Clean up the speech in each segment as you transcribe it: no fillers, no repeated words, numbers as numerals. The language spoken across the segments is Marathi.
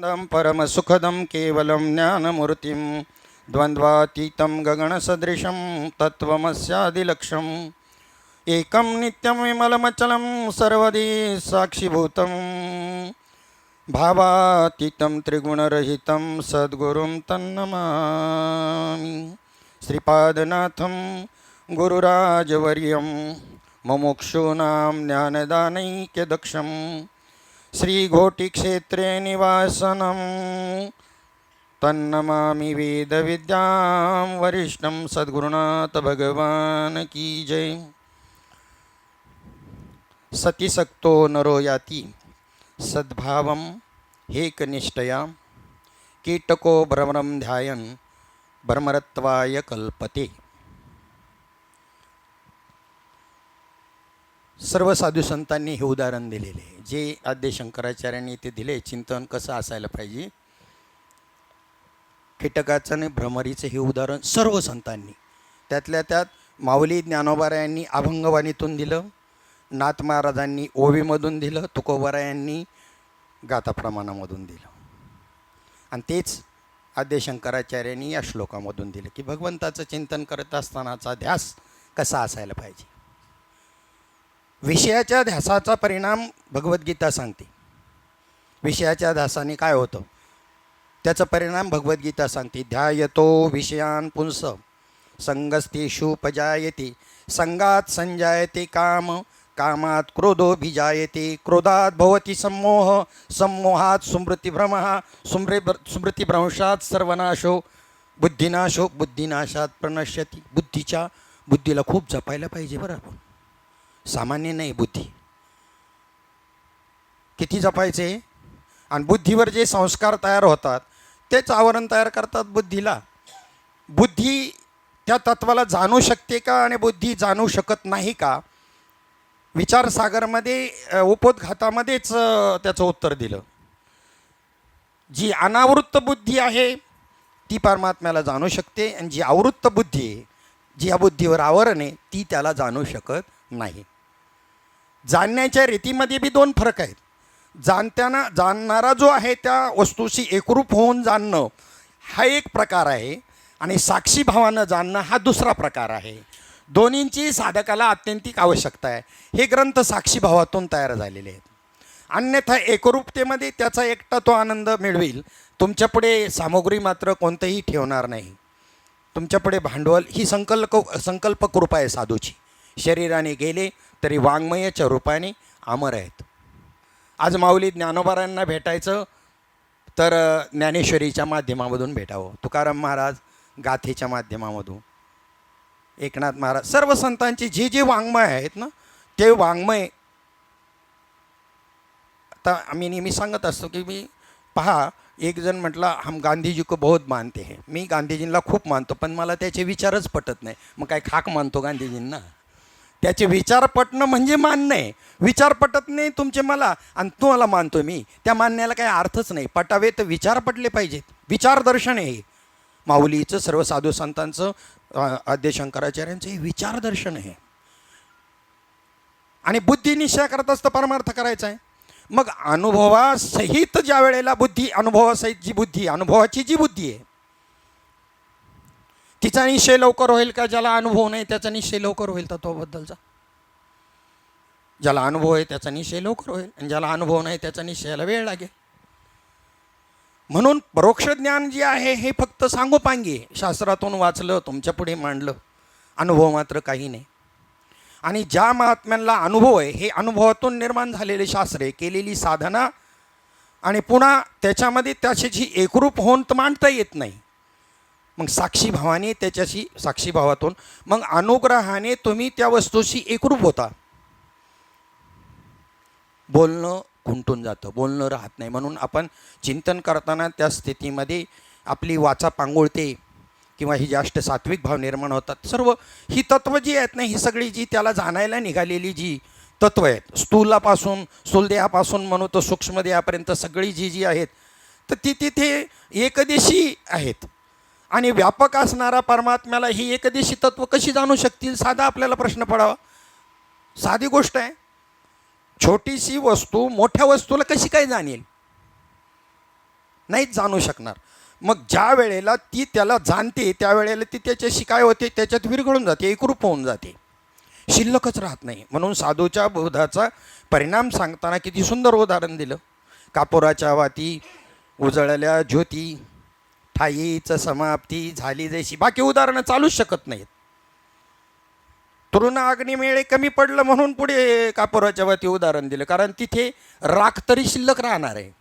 परमसुखदं केवलं ज्ञानमूर्तिं द्वन्द्वातीतं गगनसदृशं तत्त्वमस्यादिलक्ष्यम् एकं नित्यं विमलमचलं सर्वदी साक्षिभूतं भावातीतं त्रिगुणरहितं सद्गुरुं तन्नमामि। श्रीपादनाथं गुरुराजवर्यं मुमुक्षूणां ज्ञानदानैक्यदक्षं श्रीघोटिक्षेत्रे निवासनं तन्नमामि वेदविद्यां वरिष्ठं सद्गुरुनाथ भगवान की जय। सतिसक्तो नरो याति सद्भावं हेकनिष्ठया कीटको भ्रमरं ध्यायन् भ्रमरत्वाय कल्पते। सर्व साधू संतांनी हे उदाहरण दिलेले आहे, जे आद्य शंकराचार्यांनी ते दिले. चिंतन कसं असायला पाहिजे, कीटकाचं आणि भ्रमरीचं हे उदाहरण सर्व संतांनी, त्यातल्या त्यात माऊली ज्ञानोबारायांनी अभंगवाणीतून दिलं, नाथ महाराजांनी ओवीमधून दिलं, तुकोबारायांनी गाथाप्रमाणामधून दिलं, आणि तेच आद्य शंकराचार्यांनी या श्लोकामधून दिलं की भगवंताचं चिंतन करत असतानाचा ध्यास कसा असायला पाहिजे. विषयाच्या ध्यासाचा परिणाम भगवद्गीता सांगते. विषयाच्या ध्यासाने काय होतं त्याचा परिणाम भगवद्गीता सांगते. ध्यायतो विषयान् पुंस संगस्तेषुपजायते संगात संजायते काम कामात क्रोधोभिजायते क्रोधात भवति सम्मोह सम्मोहात स्मृतिभ्रमः स्मृतिभ्रंशात सर्वनाशो बुद्धिनाशो बुद्धिनाशात प्रणश्यति. बुद्धीला खूप जपायला पाहिजे बरं आपण, सामान्य नाही. बुद्धी किती जपायचे, आणि बुद्धीवर जे संस्कार तयार होतात तेच आवरण तयार करतात बुद्धीला. बुद्धी त्या तत्वाला जाणू शकते का आणि बुद्धी जाणू शकत नाही का, विचारसागरमध्ये उपोद्घातामध्येच त्याचं उत्तर दिलं. जी अनावृत्त बुद्धी आहे ती परमात्म्याला जाणू शकते, आणि जी आवृत्त बुद्धी आहे, जी या बुद्धीवर आवरण आहे, ती त्याला जाणू शकत नाही. जाणण्याच्या रीतीमध्ये बी दोन फरक आहेत. जाणणारा जो आहे त्या वस्तूशी एकरूप होऊन जाणणं हा एक प्रकार आहे, आणि साक्षी भावानं जाणणं हा दुसरा प्रकार आहे. दोन्हींची साधकाला आत्यंतिक आवश्यकता आहे. हे ग्रंथ साक्षी भावातून तयार झालेले आहेत. अन्यथा एकरूपतेमध्ये त्याचा एकटा तो आनंद मिळवेल, तुमच्यापुढे सामुग्री मात्र कोणतंही ठेवणार नाही. तुमच्यापुढे भांडवल ही संकल्पकृपा आहे साधूची. शरीराने गेले तरी वाङ्मयाच्या रूपाने अमर आहेत. आज माऊली ज्ञानोबारायांना भेटायचं तर ज्ञानेश्वरीच्या माध्यमामधून भेटावं, तुकाराम महाराज गाथेच्या माध्यमामधून, एकनाथ महाराज, सर्व संतांचे जे जे वाङ्मय आहेत ना ते वाङ्मय. आता आम्ही नेहमी सांगत असतो की मी पहा, एक जण म्हटला हम गांधीजी को बहुत मानते हैं. मी गांधीजींना खूप मानतो, पण मला त्याचे विचारच पटत नाही. मग काय खाक मानतो गांधीजींना? त्याचे विचार पटणं म्हणजे मानणं आहे. विचार पटत नाही तुमचे मला, आणि तुम्हाला मानतो मी, त्या मानण्याला काही अर्थच नाही. पटावे तर विचार पटले पाहिजेत. विचारदर्शन आहे माऊलीचं, सर्व साधू संतांचं, आद्य शंकराचार्यांचं हे विचारदर्शन आहे. आणि बुद्धी निश्चय करत असतं परमार्थ करायचा आहे. मग अनुभवासहित ज्या वेळेला बुद्धी, अनुभवासहित जी बुद्धी, अनुभवाची जी बुद्धी आहे तिचा निश्चय लवकर होईल का? ज्याला अनुभव नाही त्याचा निश्चय लवकर होईल तत्वाबद्दलचा. ज्याला अनुभव आहे त्याचा निश्चय लवकर होईल, आणि ज्याला अनुभव नाही त्याचा निश्चयाला वेळ लागेल. म्हणून परोक्ष ज्ञान जे आहे हे फक्त सांगोपांगी आहे. शास्त्रातून वाचलं, तुमच्या पुढे मांडलं, अनुभव मात्र काही नाही. आणि ज्या महात्म्यांना अनुभव आहे, हे अनुभवातून निर्माण झालेले शास्त्रे, केलेली साधना, आणि पुन्हा त्याच्यामध्ये त्याच्याशी एकरूप होऊन तर मांडता येत नाही. मग साक्षीभावाने त्याच्याशी, साक्षीभावातून मग अनुग्रहाने तुम्ही त्या वस्तूशी एकरूप होता. बोलणं खुंटून जातं, बोलणं राहत नाही. म्हणून आपण चिंतन करताना त्या स्थितीमध्ये आपली वाचा पांगुळते, किंवा ही जास्त सात्विक भाव निर्माण होतात. सर्व ही तत्त्व जी आहेत ना, ही सगळी जी त्याला जाणायला निघालेली जी तत्त्व आहेत, स्थूलापासून, स्थूलदेहापासून म्हणू तर सूक्ष्मदेहापर्यंत सगळी जी आहेत, तर ती तिथे एकदेशी आहेत. आणि व्यापक असणारा परमात्म्याला ही एकदेशी तत्व कशी जाणू शकतील? साधा आपल्याला प्रश्न पडावा. साधी गोष्ट आहे. छोटीशी वस्तू मोठ्या वस्तूला कशी काय जाणेल? नाहीच जाणू शकणार. मग ज्या वेळेला ती त्याला जाणते त्यावेळेला ती त्याच्याशी काय होते, त्याच्यात विरघळून जाते, एकरूप होऊन जाते, शिल्लकच राहत नाही. म्हणून साधूच्या बोधाचा परिणाम सांगताना किती सुंदर उदाहरण दिलं. कापुराच्या वाती उजळल्या ज्योती, ठाईच समाप्ती झाली जैशी. बाकी उदाहरणं चालूच शकत नाहीत. तरुण अग्निमेळे कमी पडलं म्हणून पुढे कापुराच्या वाती उदाहरण दिलं, कारण तिथे राख तरी शिल्लक राहणार आहे.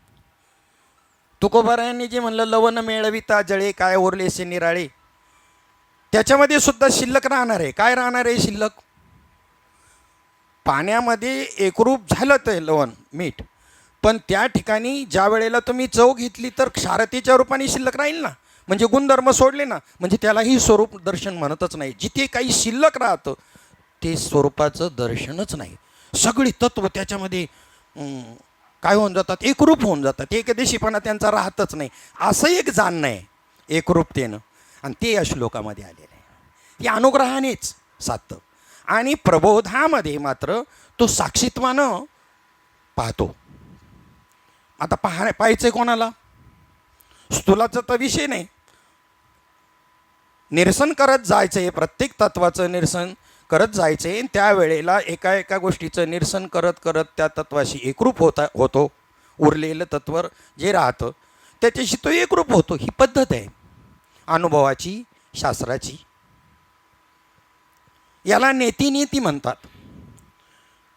तुकोबारायांनी जे म्हणलं लवण मेळविता जळे काय ओरलेसे निराळे, त्याच्यामध्ये सुद्धा शिल्लक राहणार आहे. काय राहणार आहे शिल्लक? पाण्यामध्ये एकरूप झालं ते लवण मीठ, पण त्या ठिकाणी ज्या वेळेला तुम्ही चव घेतली तर क्षारतेच्या रूपाने शिल्लक राहील ना, म्हणजे गुणधर्म सोडले ना, म्हणजे त्यालाही स्वरूप दर्शन म्हणतच नाही. जिथे काही शिल्लक राहतं ते स्वरूपाचं दर्शनच नाही. सगळी तत्व त्याच्यामध्ये काय होऊन जातात, एकरूप होऊन जातात. एकदेशीपणा त्यांचा राहतच नाही. असं एक जाणणं आहे एकरूपतेनं, आणि ते या श्लोकामध्ये आलेलं आहे. या अनुग्रहानेच साधतं. आणि प्रबोधामध्ये मात्र तो साक्षीत्वानं पाहतो. आता पाहायचं कोणाला? स्थूलाचं तर विषय नाही, निरसन करत जायचं आहे. प्रत्येक तत्वाचं निरसन करत जायचं आहे. त्यावेळेला एका एका गोष्टीचं निरसन करत करत त्या तत्वाशी एकरूप होतो. उरलेलं तत्व जे राहतं त्याच्याशी तो एकरूप होतो. ही पद्धत आहे अनुभवाची, शास्त्राची. याला नेती म्हणतात.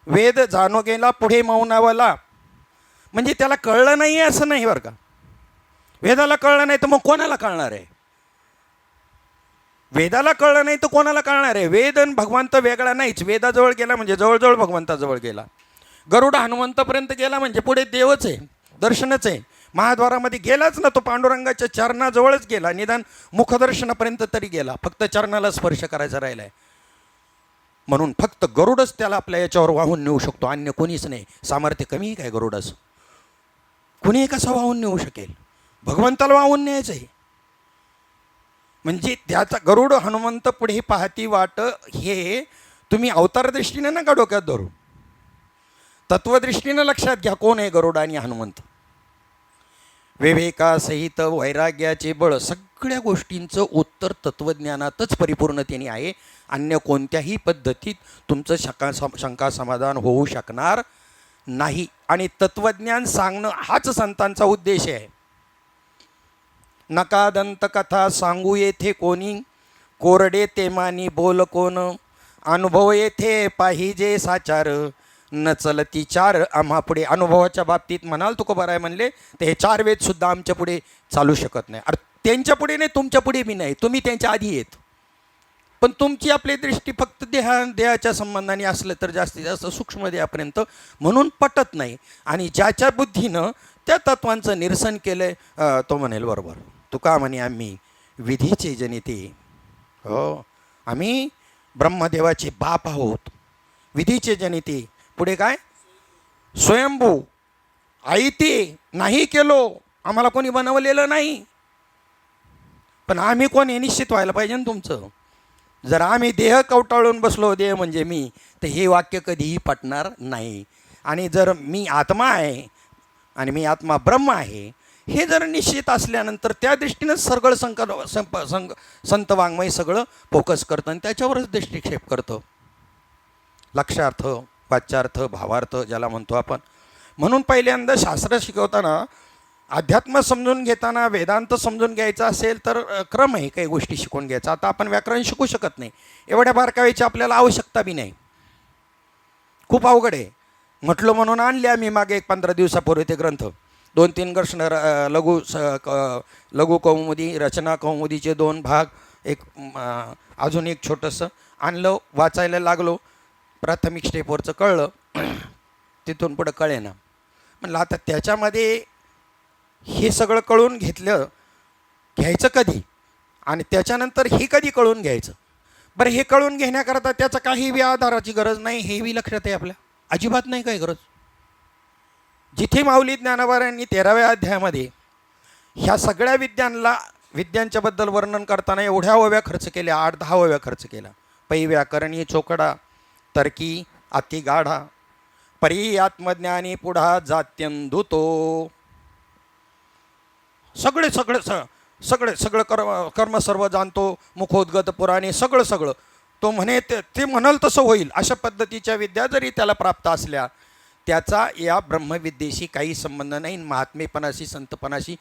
वेद जाणो गेला पुढे मौनावला, म्हणजे त्याला कळलं नाही आहे असं नाही बरं का. वेदाला कळलं नाही तर मग कोणाला कळणार आहे? वेदाला कळलं नाही तर कोणाला कळणार आहे? वेद आणि भगवंत वेगळा नाहीच. वेदाजवळ गेला म्हणजे जवळजवळ भगवंताजवळ गेला. गरुड हनुमंतपर्यंत गेला म्हणजे पुढे देवच आहे, दर्शनच आहे. महाद्वारामध्ये गेलाच ना तो, पांडुरंगाच्या चरणाजवळच गेला. निदान मुखदर्शनापर्यंत तरी गेला, फक्त चरणाला स्पर्श करायचा राहिला आहे. म्हणून फक्त गरुडच त्याला आपल्या याच्यावर वाहून नेऊ शकतो, अन्य कोणीच नाही. सामर्थ्य कमी काय गरुडच? कुणी कसं वाहून नेऊ शकेल? भगवंताला वाहून न्यायचं आहे. म्हणजे त्याचा गरुड हनुमंत पुढे पाहती वाट, हे तुम्ही अवतार दृष्टीने नका डोक्यात धरू, तत्वदृष्टीनं लक्षात घ्या कोण आहे गरुड आणि हनुमंत. विवेकासहित वैराग्याचे बळ, सगळ्या गोष्टींचं उत्तर तत्त्वज्ञानातच परिपूर्णतेने आहे. अन्य कोणत्याही पद्धतीत तुमचं शंका समाधान होऊ शकणार नाही. आणि तत्त्वज्ञान सांगणं हाच संतांचा उद्देश आहे. नका दंतकथा सांगू येथे कोणी, कोरडे ते मानी बोल कोण, अनुभव येथे पाहिजे साचार, न चलती चार आम्हा पुढे. अनुभवाच्या बाबतीत म्हणाल तुकोबाराय म्हणले तर हे 4 वेदसुद्धा आमच्या पुढे चालू शकत नाही. अरे त्यांच्या पुढे नाही, तुमच्या पुढे बी नाही, तुम्ही त्यांच्या आधी येत. पण तुमची आपली दृष्टी फक्त देहाच्या संबंधाने असलं तर जास्तीत जास्त सूक्ष्म देहापर्यंत, म्हणून पटत नाही. आणि ज्याच्या बुद्धीनं त्या तत्वांचं निरसन केलं आहे तो म्हणेल बरोबर. तुका म्हणे आम्ही विधीचे जनिते, हो आम्ही ब्रह्मदेवाचे बाप आहोत. विधीचे जनिते, पुढे काय? स्वयंभू आयते नाही केलो, आम्हाला कोणी बनवलेलं नाही. पण आम्ही कोण हे निश्चित व्हायला पाहिजे ना तुमचं. जर आम्ही देह कवटाळून बसलो, देह म्हणजे मी, तर हे वाक्य कधीही पटणार नाही. आणि जर मी आत्मा आहे आणि मी आत्मा ब्रह्म आहे हे जर निश्चित असल्यानंतर त्या दृष्टीनं सगळं संत वाङ्मय सगळं फोकस करतं आणि त्याच्यावरच दृष्टिक्षेप करतं. लक्षार्थ, वाच्यार्थ, भावार्थ ज्याला म्हणतो आपण. म्हणून पहिल्यांदा शास्त्र शिकवताना, अध्यात्म समजून घेताना, वेदांत समजून घ्यायचा असेल तर क्रम आहे काही गोष्टी शिकून घ्यायचा. आता आपण व्याकरण शिकू शकत नाही, एवढ्या बारकावीची आपल्याला आवश्यकता बी नाही, खूप अवघड आहे. म्हटलं म्हणून आणले आम्ही मागे 15 दिवसापूर्वी ते ग्रंथ, 2-3 वर्ष लघु कौमुदी, रचना कौमुदीचे 2 भाग, एक अजून एक छोटंसं आणलं, वाचायला लागलो. प्राथमिक स्टेपवरचं कळलं, तिथून पुढं कळे ना. म्हणलं आता त्याच्यामध्ये हे सगळं कळून घ्यायचं कधी, आणि त्याच्यानंतर हे कधी कळून घ्यायचं. बरं, हे कळून घेण्याकरता त्याचं काही बी आधाराची गरज नाही, हे बी लक्षात आहे आपल्या, अजिबात नाही काही गरज. जिथे माऊली ज्ञानोबारांनी 13व्या अध्यायामध्ये ह्या सगळ्या विद्यांच्या बद्दल वर्णन करताना एवढ्या ओव्या खर्च केल्या, 8-10 ओव्या खर्च केल्या. पै व्याकरणी चोकडा, तर्की अति गाढा, परी आत्मज्ञानी पुढा जात्यंधुतो. सगळे सगळे सगळे सगळं कर्म सर्व जाणतो, मुखोद्गत पुराणे, सगळं सगळं तो म्हणे ते म्हणाल तसं होईल अशा पद्धतीच्या विद्या जरी त्याला प्राप्त असल्या, त्याचा या ब्रह्मविद्येशी काही संबंध नाही, महात्मेपणाशी संतपणाशी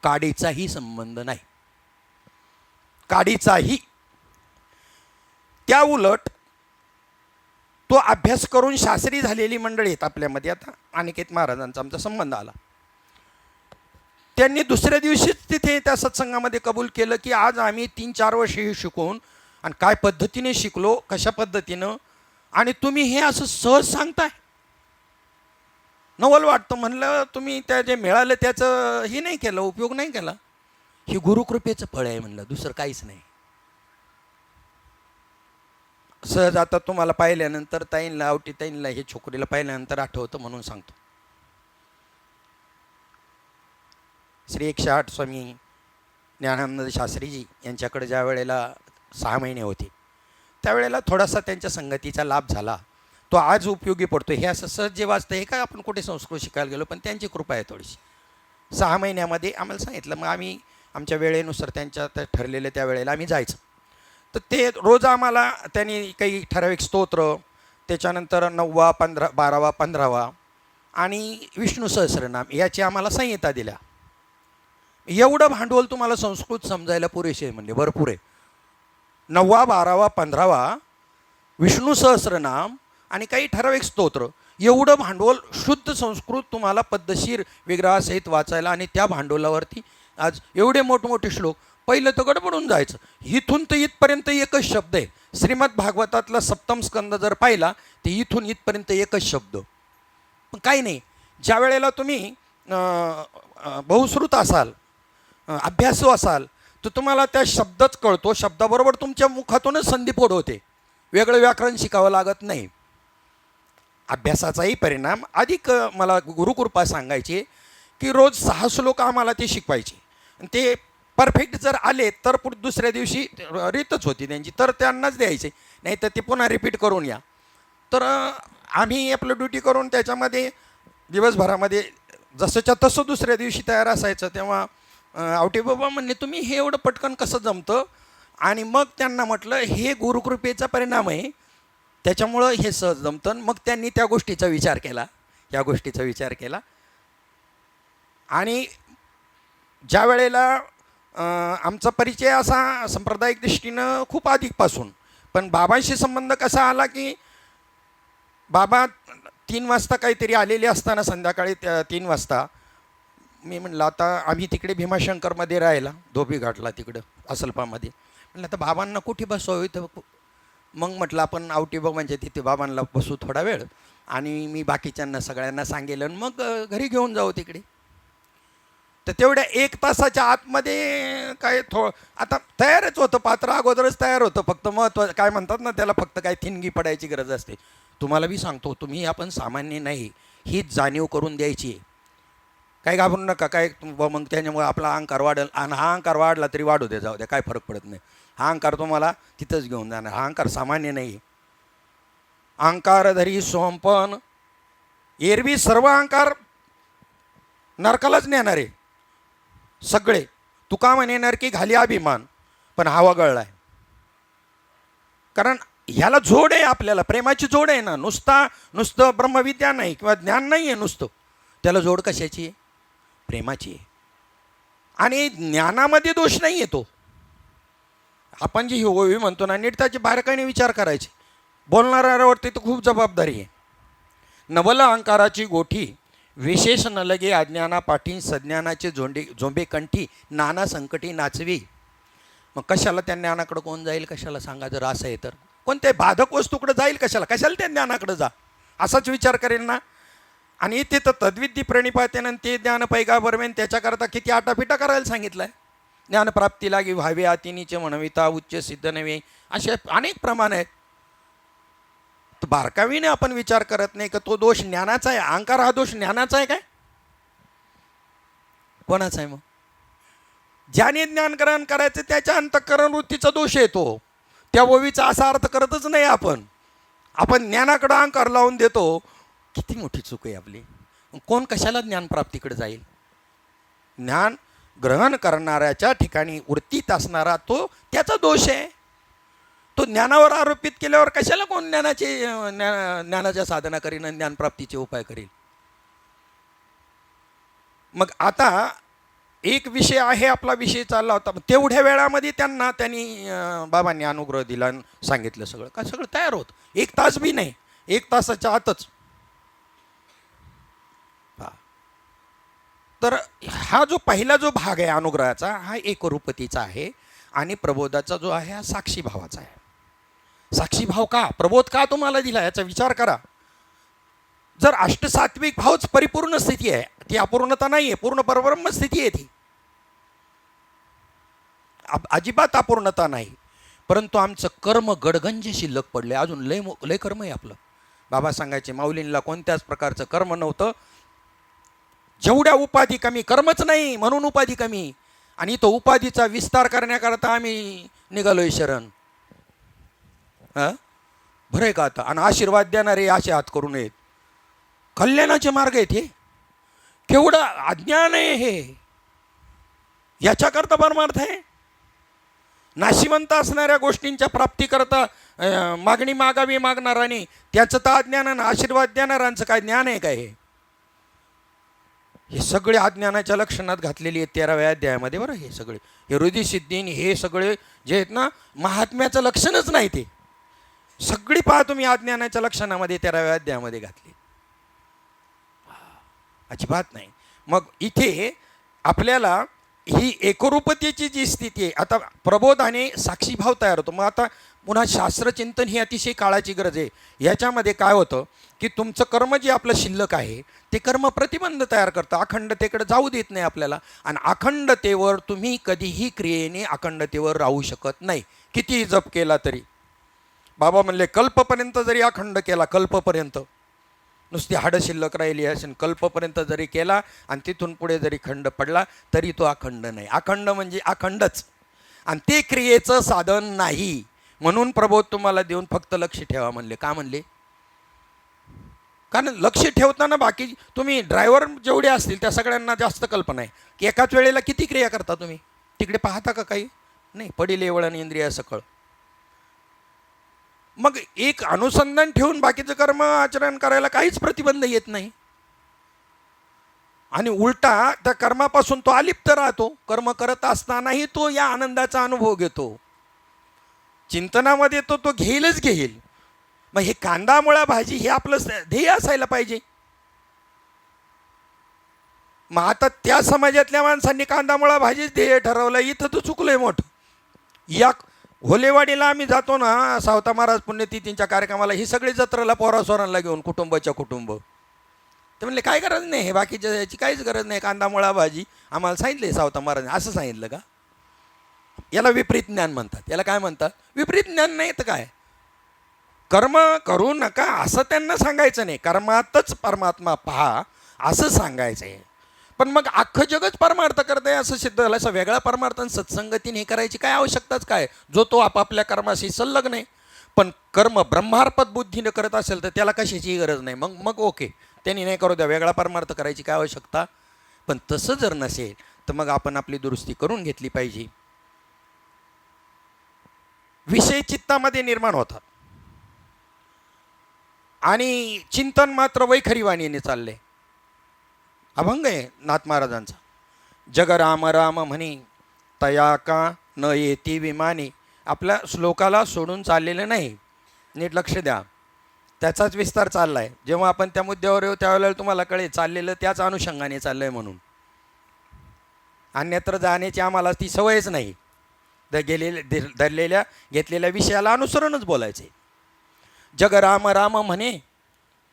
काडीचाही संबंध नाही, काडीचाही. त्या उलट तो अभ्यास करून शास्त्री झालेली मंडळी आहेत आपल्यामध्ये. आता अनिकेत महाराजांचा आमचा संबंध आला, त्यांनी दुसऱ्या दिवशीच तिथे त्या सत्संगामध्ये कबूल केलं की आज आम्ही 3-4 वर्ष हे शिकून आणि काय पद्धतीने शिकलो, कशा पद्धतीनं, आणि तुम्ही हे असं सहज सांगताय, नवल वाटतं. म्हणलं तुम्ही त्या जे मिळालं त्याचं हे नाही केलं, उपयोग नाही केला. हे गुरुकृपेचं फळ आहे म्हणलं, दुसरं काहीच नाही. सहज आता तुम्हाला पाहिल्यानंतर ताईंला, आवटी ताईंला, हे छोकरीला पाहिल्यानंतर आठवतं म्हणून सांगतो. श्री 108 स्वामी ज्ञानानंद शास्त्रीजी यांच्याकडे ज्या वेळेला 6 महिने होते, त्यावेळेला थोडासा त्यांच्या संगतीचा लाभ झाला, तो आज उपयोगी पडतो. हे असं सहज जे वाचतं हे काय आपण कुठे संस्कृत शिकायला गेलो, पण त्यांची कृपा आहे थोडीशी. 6 महिन्यामध्ये आम्हाला सांगितलं, मग आम्ही आमच्या वेळेनुसार त्यांच्या ठरलेल्या त्या वेळेला आम्ही जायचं. तर ते रोज आम्हाला त्यांनी काही ठराविक स्तोत्र, त्याच्यानंतर 9वा 15 12वा 15वा आणि विष्णू सहस्रनाम याची आम्हाला संहिता दिल्या. एवढं भांडवल तुम्हाला संस्कृत समजायला पुरेसे आहे म्हणजे भरपूर आहे. 9वा 12वा 15वा विष्णू सहस्रनाम आणि काही ठराविक स्तोत्र, एवढं भांडवल शुद्ध संस्कृत तुम्हाला पद्धतशीर विग्रहासहित वाचायला, आणि त्या भांडवलावरती आज एवढे मोठमोठे श्लोक. पहिलं तर गडबडून जायचं, इथून तर इथपर्यंत एकच शब्द आहे. श्रीमद भागवतातला 7म स्कंद जर पाहिला तर इथून इथपर्यंत एकच शब्द. पण काही नाही, ज्या वेळेला तुम्ही बहुश्रुत असाल, अभ्यासू असाल, तर तुम्हाला त्या शब्दच कळतो, शब्दाबरोबर तुमच्या मुखातूनच संधिपोट होते, वेगळं व्याकरण शिकावं लागत नाही. अभ्यासाचाही परिणाम अधिक मला गुरुकृपा सांगायची की रोज 6 श्लोक आम्हाला ते शिकवायचे, आणि ते परफेक्ट जर आले तर दुसऱ्या दिवशी रीतच होती त्यांची, तर त्यांनाच द्यायचे, नाही तर ते पुन्हा रिपीट करून या. तर आम्ही आपलं ड्युटी करून त्याच्यामध्ये दिवसभरामध्ये जसंच्या तसं दुसऱ्या दिवशी तयार असायचं. तेव्हा आवटे बाबा म्हणले, तुम्ही हे एवढं पटकन कसं जमतं? आणि मग त्यांना म्हटलं हे गुरुकृपेचा परिणाम आहे, त्याच्यामुळं हे सहज जमतं. मग त्यांनी त्या गोष्टीचा विचार केला, या गोष्टीचा विचार केला. आणि ज्या वेळेला आमचा परिचय असा सांप्रदायिक दृष्टीनं खूप आधीपासून, पण बाबांशी संबंध कसा आला की बाबा 3 वाजता काहीतरी आलेले असताना, संध्याकाळी 3 वाजता मी म्हणलं, आता आम्ही तिकडे भीमाशंकरमध्ये राहिला, धोबी घाटला तिकडं असलपामध्ये. म्हणलं आता बाबांना कुठे बसवावं इथं. मग म्हटलं आपण आवटी म्हणजे तिथे बाबांना बसू थोडा वेळ, आणि मी बाकीच्यांना सगळ्यांना सांगेल मग घरी घेऊन जाऊ तिकडे. तर तेवढ्या 1 तासाच्या आतमध्ये काय आता तयारच होतं, पात्र अगोदरच तयार होतं. फक्त महत्त्वाचं काय म्हणतात ना त्याला, फक्त काय थिनगी पडायची गरज असते. तुम्हाला बी सांगतो, तुम्ही आपण सामान्य नाही, हीच जाणीव करून द्यायची आहे. काय घाबरू नका, काय मग त्याच्यामुळे आपला अहंकार वाढेल, आणि हा अहंकार वाढला तरी वाढू दे, जाऊ द्या, काय फरक पडत नाही. हा अहंकार तुम्हाला तिथंच घेऊन जाणार. हा अहंकार सामान्य नाही. अहंकार धरी सोंपन एरवी सर्व अहंकार नरकालाच नेणार आहे सगळे. तुका म्हणे नरकी घाली अभिमान, पण हा वगळला आहे. कारण ह्याला जोड आहे, आपल्याला प्रेमाची जोड आहे ना. नुसतं ब्रह्मविद्या नाही किंवा ज्ञान नाही आहे नुसतं, त्याला जोड कशाची आहे? प्रेमाची आहे. आणि ज्ञानामध्ये दोष नाही येतो. आपण जी ओवी म्हणतो ना, नीट त्याची बारकाईने विचार करायचे. बोलणाऱ्यावरती तर खूप जबाबदारी आहे. नवल अहंकाराची गोठी विशेष न लगे अज्ञाना पाठी, सज्ञानाचे झोंबे कंठी, नाना संकटी नाचवी. मग कशाला त्या ज्ञानाकडं कोण जाईल? कशाला सांगा, जर असं आहे तर कोणत्याही बाधक वस्तूकडे जाईल कशाला त्या ज्ञानाकडे जा, असाच विचार करेल ना. आणि ते तर तद्विद्धी प्रणिपातेनं ते ज्ञान पैगा बरवेन, त्याच्याकरता किती आटापिटा करायला सांगितलं आहे. ज्ञानप्राप्ती लागी व्हावे आतिनीचे म्हणविता, उच्च सिद्ध नव्हे, असे अनेक प्रमाण आहेत. तर बारकावीने आपण विचार करत नाही का तो दोष ज्ञानाचा आहे. अहंकार हा दोष ज्ञानाचा आहे काय? कोणाचा आहे? मग ज्याने ज्ञानग्रहण करायचं त्याच्या अंतःकरण वृत्तीचा दोष येतो. त्या ओवीचा असा अर्थ करतच नाही आपण. आपण ज्ञानाकडे अहंकार लावून देतो. किती मोठी चूक आहे आपली. कोण कशाला ज्ञानप्राप्तीकडे जाईल? ग्रहण करणाऱ्याच्या ठिकाणी वृत्तीत असणारा तो त्याचा दोष आहे. तो ज्ञानावर आरोपित केल्यावर कशाला कोण ज्ञानाच्या साधना करीन आणि ज्ञानप्राप्तीचे उपाय करील. मग आता एक विषय आहे, आपला विषय चालला होता, तेवढ्या वेळामध्ये त्यांनी बाबांनी अनुग्रह दिला आणि सांगितलं सगळं का सगळं तयार होत. 1 तास बी नाही, 1 तासाच्या आतच. तर हा जो पहिला जो भाग आहे अनुग्रहाचा, हा एकरूपतेचा आहे. आणि प्रबोधाचा जो आहे हा साक्षी भावाचा आहे. साक्षी भाव का, प्रबोध का तुम्हाला दिला याचा विचार करा. जर अष्टसात्विक भावच परिपूर्ण स्थिती आहे, ती अपूर्णता नाही आहे, पूर्ण परब्रह्म स्थिती आहे ती, अजिबात अपूर्णता नाही. परंतु आमचं कर्म गडगंज शिल्लक पडले, अजून लय कर्म आहे आपलं. बाबा सांगायचे माऊलींना कोणत्याच प्रकारचं कर्म नव्हतं. जेवढ्या उपाधी कमी, कर्मच नाही म्हणून उपाधी कमी. आणि तो उपाधीचा विस्तार करण्याकरता आम्ही निघालोय शरण. बरं आहे का आता. आणि आशीर्वाद देणारे असे हात करू नयेत. कल्याणाचे मार्ग आहेत हे. केवढं अज्ञान आहे हे. याच्याकरता परमार्थ आहे. नाशिवंत असणाऱ्या गोष्टींच्या प्राप्तीकरता मागणी मागावी मागणाराने त्याचं तर अज्ञान, आशीर्वाद देणाऱ्यांचं काय ज्ञान आहे काय. हे सगळे अज्ञानाच्या लक्षणात घातलेली आहेत 13व्या अध्यायामध्ये. बरं, हे सगळे हे हृदयसिद्धीन हे सगळे जे आहेत ना, महात्म्याचं लक्षणच नाही. ते सगळी पहा तुम्ही अज्ञानाच्या लक्षणामध्ये 13व्या अध्यायामध्ये घातली. अजिबात नाही. मग इथे आपल्याला ही एकरूपतेची जी स्थिती आहे, आता प्रबोधाने साक्षीभाव तयार होतो. मग आता पुन्हा शास्त्रचिंतन ही अतिशय काळाची गरज आहे. याच्यामध्ये काय होतं की तुमचं कर्म जे आपलं शिल्लक आहे ते कर्म प्रतिबंध तयार करतं, अखंडतेकडे जाऊ देत नाही आपल्याला. आणि अखंडतेवर तुम्ही कधीही क्रियेने अखंडतेवर राहू शकत नाही, कितीही जप केला तरी. बाबा म्हणले कल्पपर्यंत जरी अखंड केला, कल्पपर्यंत नुसती हाडं शिल्लक राहिली असेल, कल्पपर्यंत जरी केला आणि तिथून पुढे जरी खंड पडला तरी तो अखंड नाही. अखंड म्हणजे अखंडच, आणि ते क्रियेचं साधन नाही. म्हणून प्रबोध तुम्हाला देऊन फक्त लक्ष ठेवा म्हणले. का म्हणले? कारण लक्ष ठेवताना बाकी तुम्ही ड्रायव्हर जेवढे असतील त्या सगळ्यांना जास्त कल्पना आहे की एकाच वेळेला किती क्रिया करता तुम्ही. तिकडे पाहता का काही नाही, पडिले वळण इंद्रिया सकळ. मग एक अनुसंधान ठेवून बाकीचं कर्म आचरण करायला काहीच प्रतिबंध येत नाही. आणि उलटा त्या कर्मापासून तो अलिप्त राहतो. कर्म करत असतानाही तो या आनंदाचा अनुभव घेतो. चिंतनामध्ये तो घेईलच घेईल. मग हे कांदा मुळा भाजी हे आपलं ध्येय असायला पाहिजे. मग आता त्या समाजातल्या माणसांनी कांदा मुळा भाजीच ध्येय ठरवलं, इथं तर चुकलंय मोठं. या होलेवाडीला आम्ही जातो ना, सावता महाराज पुण्यतिथींच्या कार्यक्रमाला, ही सगळी जत्रेला पोरासोरांना घेऊन कुटुंबाच्या कुटुंब. ते म्हणले काय गरज नाही, हे बाकीच्या याची काहीच गरज नाही, कांदा मुळा भाजी आम्हाला सांगितले सावता महाराज. असं सांगितलं का? याला विपरीत ज्ञान म्हणतात. याला काय म्हणतात? विपरीत ज्ञान. नाही तर काय, कर्म करू नका असं त्यांना सांगायचं नाही, कर्मातच परमात्मा पहा असं सांगायचं आहे. पण मग अख्खं जगच परमार्थ करत आहे असं सिद्ध झालं. असं वेगळा परमार्थ सत्संगतीने हे करायची काय आवश्यकताच काय, जो तो आपापल्या कर्माशी संलग्न आहे. पण कर्म ब्रह्मार्पद बुद्धीनं करत असेल तर त्याला कशाचीही गरज नाही. मग ओके, त्यांनी नाही करू द्या, वेगळा परमार्थ करायची काय आवश्यकता. पण तसं जर नसेल तर मग आपण आपली दुरुस्ती करून घेतली पाहिजे. विषय चित्तामध्ये निर्माण होतात आणि चिंतन मात्र वैखरीवाणीने चालले. अभंग आहे नाथ महाराजांचा, जग राम राम म्हणे तया का न येती विमाने. आपल्या श्लोकाला सोडून चाललेलं नाही, नीट लक्ष द्या. त्याचाच विस्तार चालला आहे. जेव्हा आपण त्या मुद्द्यावर येऊ त्यावेळेला तुम्हाला कळेल चाललेलं त्याच अनुषंगाने चाललं आहे म्हणून. अन्यत्र जाण्याची आम्हाला ती सवयच नाही. घेतलेल्या विषयाला अनुसरूनच बोलायचे. जग राम राम म्हणे,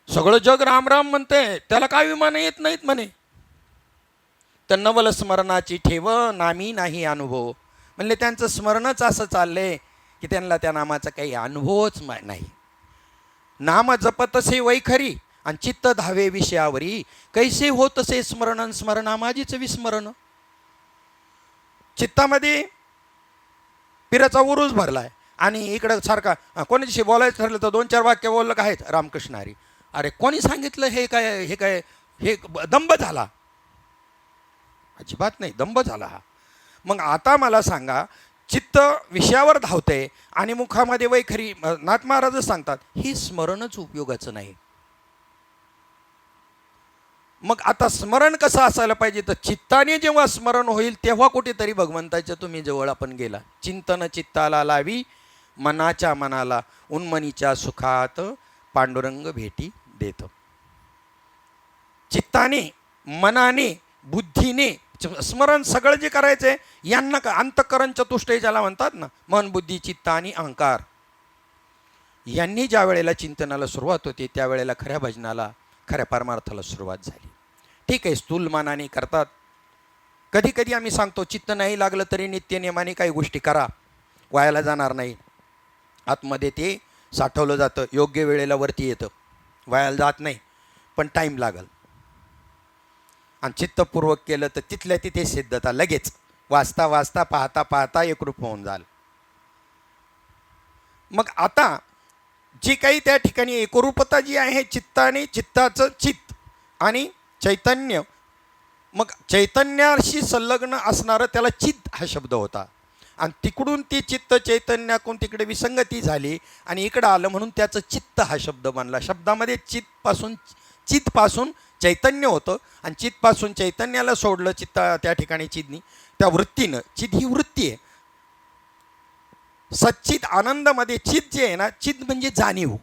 सगळं जग राम राम म्हणते, त्याला काय विमान येत नाहीत म्हणे. तर नवल स्मरणाची ठेव नामी नाही अनुभव. म्हणले त्यांचं स्मरणच असं चाललंय की त्यांना त्या नामाचा काही अनुभवच नाही. नाम जपतसे वैखरी आणि चित्त धावे विषयावरी, कैसे होतसे स्मरण स्मरणा माझीच विस्मरण. चित्तामध्ये पिराचा उरूस भरलाय आणि इकडं सारखा कोणाशी बोलायचं ठरलं तर 2-4 वाक्य बोललं का आहेत रामकृष्ण हरी. अरे कोणी सांगितलं हे काय हे काय, हे दंभ झाला. अजिबात नाही, दंभ झाला हा. मग आता मला सांगा, चित्त विषयावर धावतंय आणि मुखामध्ये वैखरी, नाथ महाराजच सांगतात हे स्मरणच उपयोगाचं नाही. मग आता स्मरण कसं असायला पाहिजे, तर चित्ताने जेव्हा स्मरण होईल तेव्हा कुठेतरी भगवंताच्या तुम्ही जवळ आपण गेला. चिंतन चित्ताला लावी, मनाच्या मनाला उन्मनीच्या सुखात पांडुरंग भेटी देत. चित्ताने, मनाने, बुद्धीने स्मरण सगळं जे करायचंय, यांना अंतःकरण चतुष्टय ज्याला म्हणतात ना, मन बुद्धी चित्त आणि अहंकार, यांनी ज्या वेळेला चिंतनाला सुरुवात होते त्यावेळेला खऱ्या भजनाला, खऱ्या परमार्थाला सुरुवात झाली. ठीक आहे, स्थूल मानाने करतात. कधी कधी आम्ही सांगतो चित्त नाही लागलं तरी नित्य नियमाने काही गोष्टी करा, वायाला जाणार नाही. आतमध्ये ते साठवलं जातं, योग्य वेळेला वरती येतं, वायाला जात नाही, पण टाईम लागल. आणि चित्तपूर्वक केलं तर तिथल्या तिथे सिद्धता लगेच, वाचता वाचता पाहता पाहता एकरूप होऊन जाल. मग आता जी काही त्या ठिकाणी एकरूपता जी आहे चित्ताने, चित्ताचं चित्त आणि चैतन्य, मग चैतन्याशी संलग्न असणारं त्याला चित्त हा शब्द होता. आणि तिकडून ती चित्त चैतन्याकडून तिकडे विसंगती झाली आणि इकडं आलं म्हणून त्याचं चित्त हा शब्द बनला. शब्दामध्ये चित्तपासून चैतन्य होतं आणि चित्तपासून चैतन्याला सोडलं, चित्त त्या ठिकाणी चिदनी, त्या वृत्तीनं. चिद ही वृत्ती आहे. सच्चित आनंदामध्ये चित जे आहे ना, चित म्हणजे जाणीव,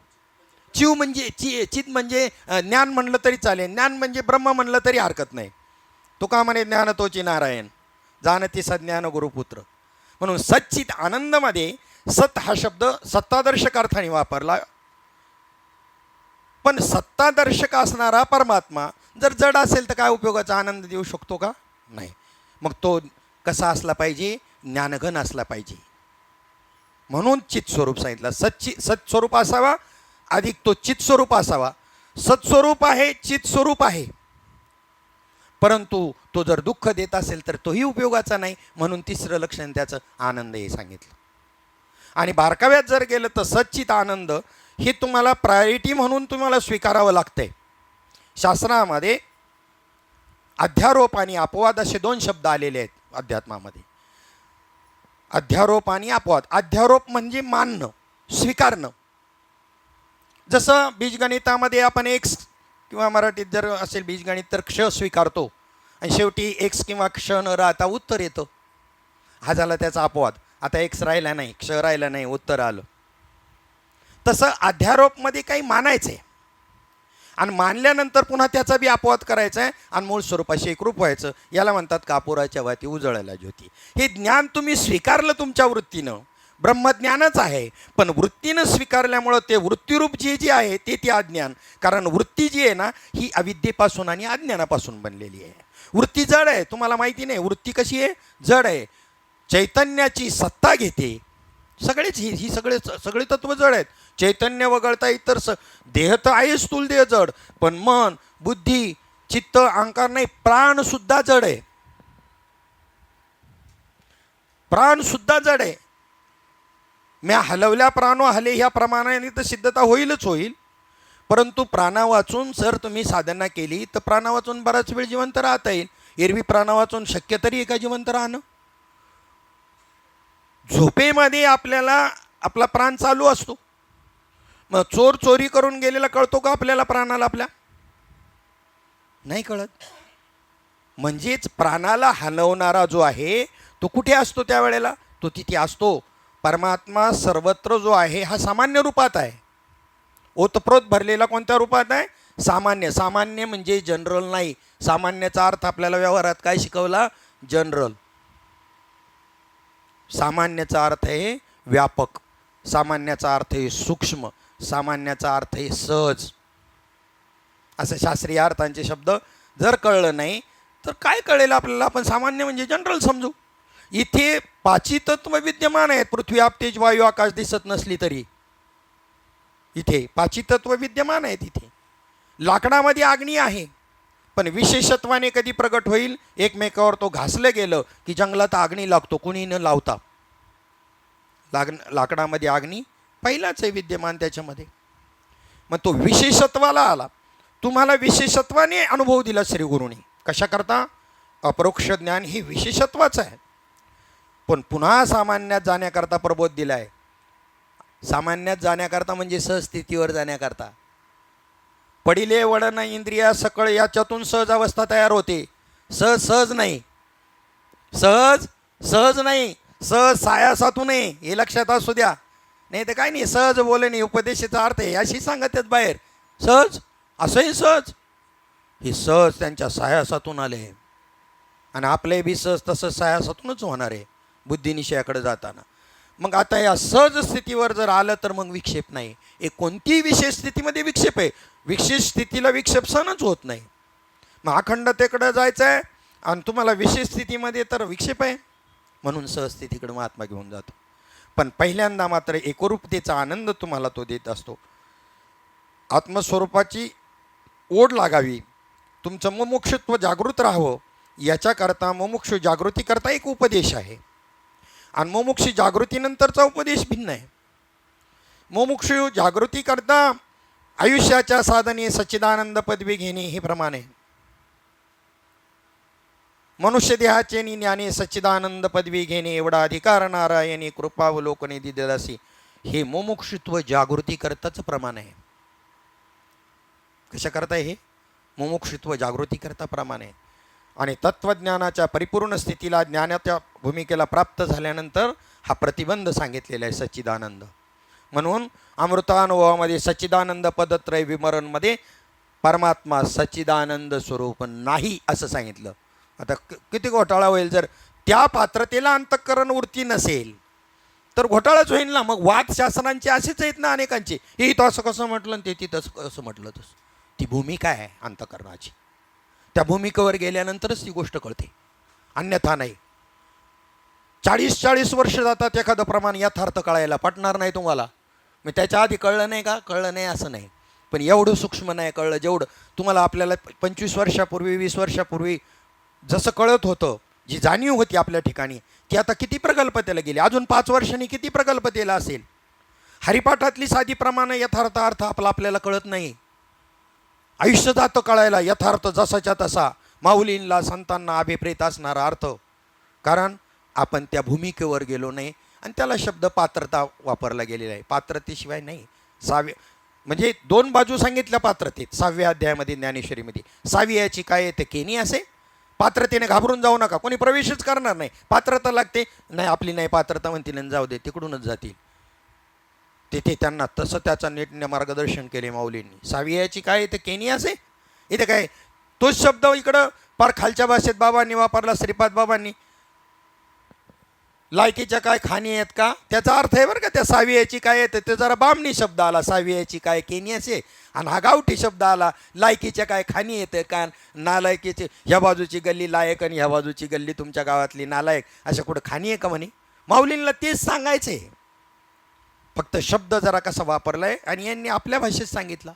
चिव म्हणजे चित म्हणजे ज्ञान म्हणलं तरी चालेल, ज्ञान म्हणजे ब्रह्म म्हणलं तरी हरकत नाही. तुका म्हणे ज्ञान तोची नारायण, जाणती सज्ञान गुरुपुत्र. म्हणून सच्चित आनंदामध्ये सत हा शब्द सत्तादर्शक अर्थाने वापरला. पण सत्तादर्शक असणारा परमात्मा जर जड असेल तर काय उपयोगाचा आनंद देऊ शकतो का? नाही. मग तो कसा असला पाहिजे? ज्ञानघन असला पाहिजे. म्हणून चित स्वरूप सांगितलं. सत्स्वरूप असावा अधिक तो चित स्वरूप असावा. सत्स्वरूप आहे, चित स्वरूप आहे, परंतु तो जर दुःख देत असेल तर तोही उपयोगाचा नाही. म्हणून तिसरं लक्षण त्याचं आनंद हे सांगितलं. आणि बारकाव्यात जर गेलं तर सच्चित आनंद हे तुम्हाला प्रायोरिटी म्हणून तुम्हाला स्वीकारावं लागतंय. शास्त्रामध्ये अध्यारोप आणि अपवाद असे दोन शब्द आलेले आहेत अध्यात्मामध्ये. अध्यारोप आणि अपवाद. अध्यारोप म्हणजे मानणं, स्वीकारणं. जसं बीजगणितामध्ये आपण एक्स किंवा मराठीत जर असेल बीजगणित तर क्ष स्वीकारतो आणि शेवटी एक्स किंवा क्ष न राहता उत्तर येतं. हा झाला त्याचा अपवाद. आता एक्स राहिला नाही, क्ष राहिला नाही, उत्तर आलं. तसं अध्यारोपमध्ये काही मानायचं आहे आणि मानल्यानंतर पुन्हा त्याचा बी अपवाद करायचा आहे आणि मूळ स्वरूपाशी एकरूप व्हायचं. याला म्हणतात कापुराच्या वाती उजळायला ज्योती. हे ज्ञान तुम्ही स्वीकारलं तुमच्या वृत्तीनं, ब्रह्मज्ञानच आहे, पण वृत्तीनं स्वीकारल्यामुळं ते वृत्तीरूप जे आहे ते अज्ञान. कारण वृत्ती जी आहे ना ही अविद्येपासून आणि अज्ञानापासून बनलेली आहे. वृत्ती जड आहे, तुम्हाला माहिती नाही. वृत्ती कशी आहे? जड आहे. चैतन्याची सत्ता घेते. सगळेच ही सगळे तत्व जड आहेत. चैतन्य वगळता इतर देह तर आहे, स्थूल देह जड, पण मन बुद्धी चित्त अहंकार नाही, प्राणसुद्धा जड आहे. प्राणसुद्धा जड आहे. म्या हलवल्या प्राणो हले ह्या प्रमाणाने तर सिद्धता होईलच होईल, परंतु प्राणा वाचून जर तुम्ही साधना केली तर प्राणा वाचून बराच वेळ जिवंत राहता येईल. एरवी प्राणा वाचून शक्य तरी एका जिवंत राहणं. झोपेमध्ये आपल्याला आपला प्राण चालू असतो. मग चोर चोरी करून गेलेला कळतो का आपल्याला प्राणाला? आपल्या नाही कळत. म्हणजेच प्राणाला हलवणारा जो आहे तो कुठे असतो त्यावेळेला? तो तिथे असतो. परमात्मा सर्वत्र जो आहे हा सामान्य रूपात आहे. ओतप्रोत भरलेला कोणत्या रूपात आहे? सामान्य. सामान्य म्हणजे जनरल नाही. सामान्याचा अर्थ आपल्याला व्यवहारात काय शिकवला? जनरल. सामान्याचा अर्थ आहे व्यापक, सामान्याचा अर्थ आहे सूक्ष्म, सामान्याचा अर्थ आहे सहज. असं शास्त्रीय अर्थांचे शब्द जर कळलं नाही तर काय कळेल आपल्याला? आपण सामान्य म्हणजे जनरल समजू. इथे पाची तत्व विद्यमान आहेत. पृथ्वी आप तेज वायू आकाश दिसत नसली तरी इथे पाची तत्व विद्यमान आहेत. इथे लाकडामध्ये अग्नी आहे, पण विशेषत्वाने कधी प्रगट होईल? एकमेकावर तो घासलं गेलं की जंगलात अग्नी लागतो, कुणी न लावता. लाकडामध्ये अग्नी पहिलाच आहे विद्यमान त्याच्यामध्ये. मग तो विशेषत्वाला आला. तुम्हाला विशेषत्वाने अनुभव दिला श्रीगुरूंनी. कशा करता? अपरोक्ष ज्ञान हे विशेषत्वाचं आहे. पण पुन्हा सामान्यात जाण्याकरता प्रबोध दिला आहे. सामान्यात जाण्याकरता म्हणजे सहस्थितीवर जाण्याकरता. पडिले वडन इंद्रिया सकळ याच्यातून सहज अवस्था तयार होते. सहज सहज नाही, सहज सहज नाही, सहज सायासातू नये हे लक्षात असू द्या. नाही तर काय नाही, सहज बोलणे उपदेशाचा अर्थ आहे अशी सांगत आहेत बाहेर. सहज असंही सहज, हे सहज त्यांच्या सायासातून आले. आणि आपले बी सहज तसंच सायासातूनच होणार आहे बुद्धिनिश्चयाकडे जाताना. मग आता या सहज स्थितीवर जर आलं तर मग विक्षेप नाही. एक कोणतीही विशेष स्थितीमध्ये विक्षेप आहे, विशेष स्थितीला विक्षेप सहनच होत नाही. मग अखंडतेकडं जायचं आहे आणि तुम्हाला विशेष स्थितीमध्ये तर विक्षेप आहे, म्हणून सहस्थितीकडे महात्मा घेऊन जातो. पण पहिल्यांदा मात्र एकरूपतेचा आनंद तुम्हाला तो देत असतो. आत्मस्वरूपाची ओढ लागावी, तुमचं मुमुक्षुत्व जागृत राहावं याच्याकरता मुमुक्षु जागृतीकरता एक उपदेश आहे. आणि मुमुक्षु जागृतीनंतरचा उपदेश भिन्न आहे. मुमुक्षु जागृतीकरता आयुष्याच्या साधने सच्चिदानंद पदवी घेणे हे प्रमाण आहे. मनुष्य देहाचे ज्ञाने सच्चिदानंद पदवी घेणे एवढा अधिकार नारायणी कृपावलोकने दिददासी हे मुमुक्षुत्व जागृतीकरताच प्रमाण आहे. कशा करता हे मुमुक्षुत्व जागृतीकरता प्रमाण आहे. आणि तत्त्वज्ञानाच्या परिपूर्ण स्थितीला ज्ञानाच्या भूमिकेला प्राप्त झाल्यानंतर हा प्रतिबंध सांगितलेला आहे सच्चिदानंद. म्हणून अमृतानुभवामध्ये सच्चिदानंद पदत्रय विमरणमध्ये परमात्मा सच्चिदानंद स्वरूप नाही असं सांगितलं. आता किती घोटाळा होईल जर त्या पात्रतेला अंतःकरण वृत्ती नसेल तर घोटाळाच होईल ना. मग वाद शासनांचे असेच आहेत ना अनेकांचे, हे इथं असं कसं म्हटलं आणि ते तिथं कसं म्हटलं. तसं ती भूमिका आहे अंतःकरणाची, त्या भूमिकेवर गेल्यानंतरच ती गोष्ट कळते, अन्यथा नाही. 40-40 वर्ष जातात एखादं प्रमाण यथार्थ कळायला, पटणार नाही तुम्हाला. मग त्याच्या आधी कळलं नाही का, कळलं नाही असं नाही, पण एवढं सूक्ष्म नाही कळलं जेवढं तुम्हाला आपल्याला 25 वर्षापूर्वी 20 वर्षापूर्वी जसं कळत होतं, जी जाणीव होती आपल्या ठिकाणी, ती आता किती प्रगल्भतेला गेली. अजून 5 वर्षांनी किती प्रगल्भतेला असेल. हरिपाठातली साधी प्रमाणं यथार्थ अर्थ आपल्याला कळत नाही. आयुष्य जातं कळायला यथार्थ जसाच्या तसा, माऊलींना संतांना अभिप्रेत असणारा अर्थ, कारण आपण त्या भूमिकेवर गेलो नाही. आणि त्याला शब्द पात्रता वापरला गेलेला आहे. पात्रतेशिवाय नाही. म्हणजे 2 बाजू सांगितल्या पात्रतेत 6व्या अध्यायामध्ये ज्ञानेश्वरीमध्ये. 6वी याची काय येते केनी असे, पात्रतेने घाबरून जाऊ नका, कोणी प्रवेशच करणार नाही. पात्रता लागते नाही, आपली नाही पात्रता म्हणतील जाऊ दे तिकडूनच जातील. तेथे त्यांना तसं त्याचा नीटने मार्गदर्शन केले माऊलींनी. 6वी याची काय येते केनी असे, इथे काय तोच शब्द इकडं फार खालच्या भाषेत बाबांनी वापरला, श्रीपाद बाबांनी. लायकीच्या काय खाणी आहेत का, त्याचा अर्थ आहे बरं का. त्या 6वी याची काय येते ते जरा बामणी शब्द आला, 6वी याची काय केनी असे, आणि हा गावठी शब्द आला लायकीच्या काय खाणी येते का. नालायकीचे ह्या बाजूची गल्ली लायक आणि ह्या बाजूची गल्ली तुमच्या गावातली नालायक, अशा कुठं खाणी आहे का म्हणे. माऊलींना तेच सांगायचे, फक्त शब्द जरा कसा वापरलाय आणि यांनी आपल्या भाषेत सांगितला.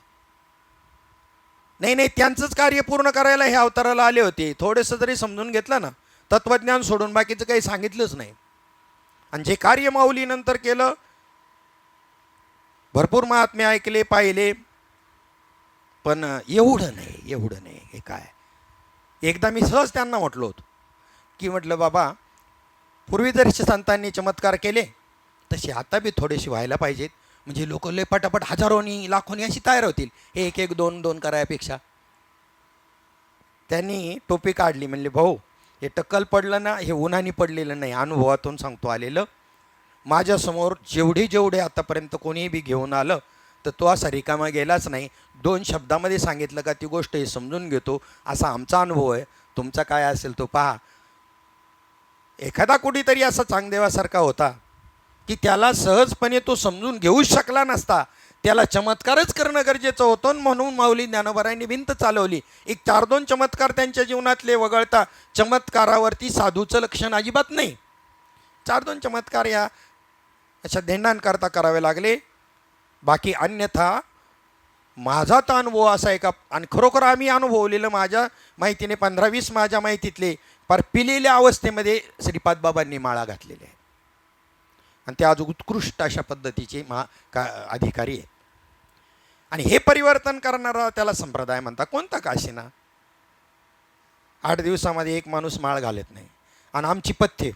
नाही त्यांचंच कार्य पूर्ण करायला हे अवताराला आले होते. थोडंसं जरी समजून घेतलं ना, तत्त्वज्ञान सोडून बाकीचं काही सांगितलंच नाही. आणि जे कार्य माऊली नंतर केलं, भरपूर महात्मे ऐकले पाहिले, पण एवढं नाही. हे काय, एकदा मी सहज त्यांना म्हटलो होतो की म्हटलं बाबा, पूर्वी जर संतांनी चमत्कार केले तसे आता बी थोडेसे व्हायला पाहिजेत, म्हणजे लोक लय पटापट हजारोनी लाखोनी अशी तयार होतील हे 1-1 2-2 करायपेक्षा. त्यांनी टोपी काढली, म्हणले भाऊ हे टक्कल पडलं ना, हे उन्हाने पडलेलं नाही, अनुभवातून सांगतो आलेलं. माझ्यासमोर जेवढे आतापर्यंत कोणीही बी घेऊन आलं तर तो असा रिकामा गेलाच नाही. 2 शब्दामध्ये सांगितलं का ती गोष्ट हे समजून घेतो, असा आमचा अनुभव आहे. तुमचा काय असेल तो पहा. एखादा कुठेतरी असा चांगदेवासारखा होता की त्याला सहजपणे तो समजून घेऊच शकला नसता, त्याला चमत्कारच करणं गरजेचं होतं. म्हणून माऊली ज्ञानोबारायांनी भिंत चालवली. एक 4-2 चमत्कार त्यांच्या जीवनातले वगळता चमत्कारावरती साधूचं लक्षण अजिबात नाही. 4-2 चमत्कार या अशा ध्येनांकरता करावे लागले. बाकी अन्यथा माझा तर अनुभव असा आहे का, आणि खरोखर आम्ही अनुभवलेलं माझ्या माहितीने 15-20 माझ्या माहितीतले फार पिलेल्या अवस्थेमध्ये श्रीपाद बाबांनी माळा घातलेल्या आहे, आणि ते आज उत्कृष्ट अशा पद्धतीचे अधिकारी आहेत. आणि हे परिवर्तन करणारा त्याला संप्रदाय म्हणतात, कोणता काशीना. 8 दिवसामध्ये एक माणूस माळ घालत नाही. आणि आमची पथ्ये,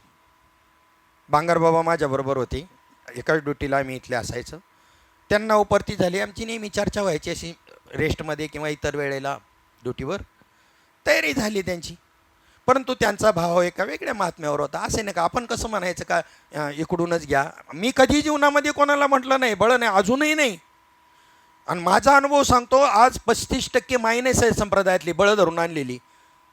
बांगरबाबा माझ्याबरोबर होते, एकाच ड्युटीला आम्ही इथले असायचं. त्यांना उपरती झाली, आमची नेहमी चर्चा व्हायची अशी रेस्टमध्ये किंवा इतर वेळेला ड्युटीवर. तयारी झाली त्यांची, परंतु त्यांचा भाव एका वेगळ्या महात्म्यावर होता. असे नाही का आपण कसं म्हणायचं का इकडूनच घ्या. मी कधी जीवनामध्ये कोणाला म्हटलं नाही, बळ नाही, अजूनही नाही. आणि माझा अनुभव सांगतो, आज 35% मायनस आहे संप्रदायातली बळं धरून आणलेली.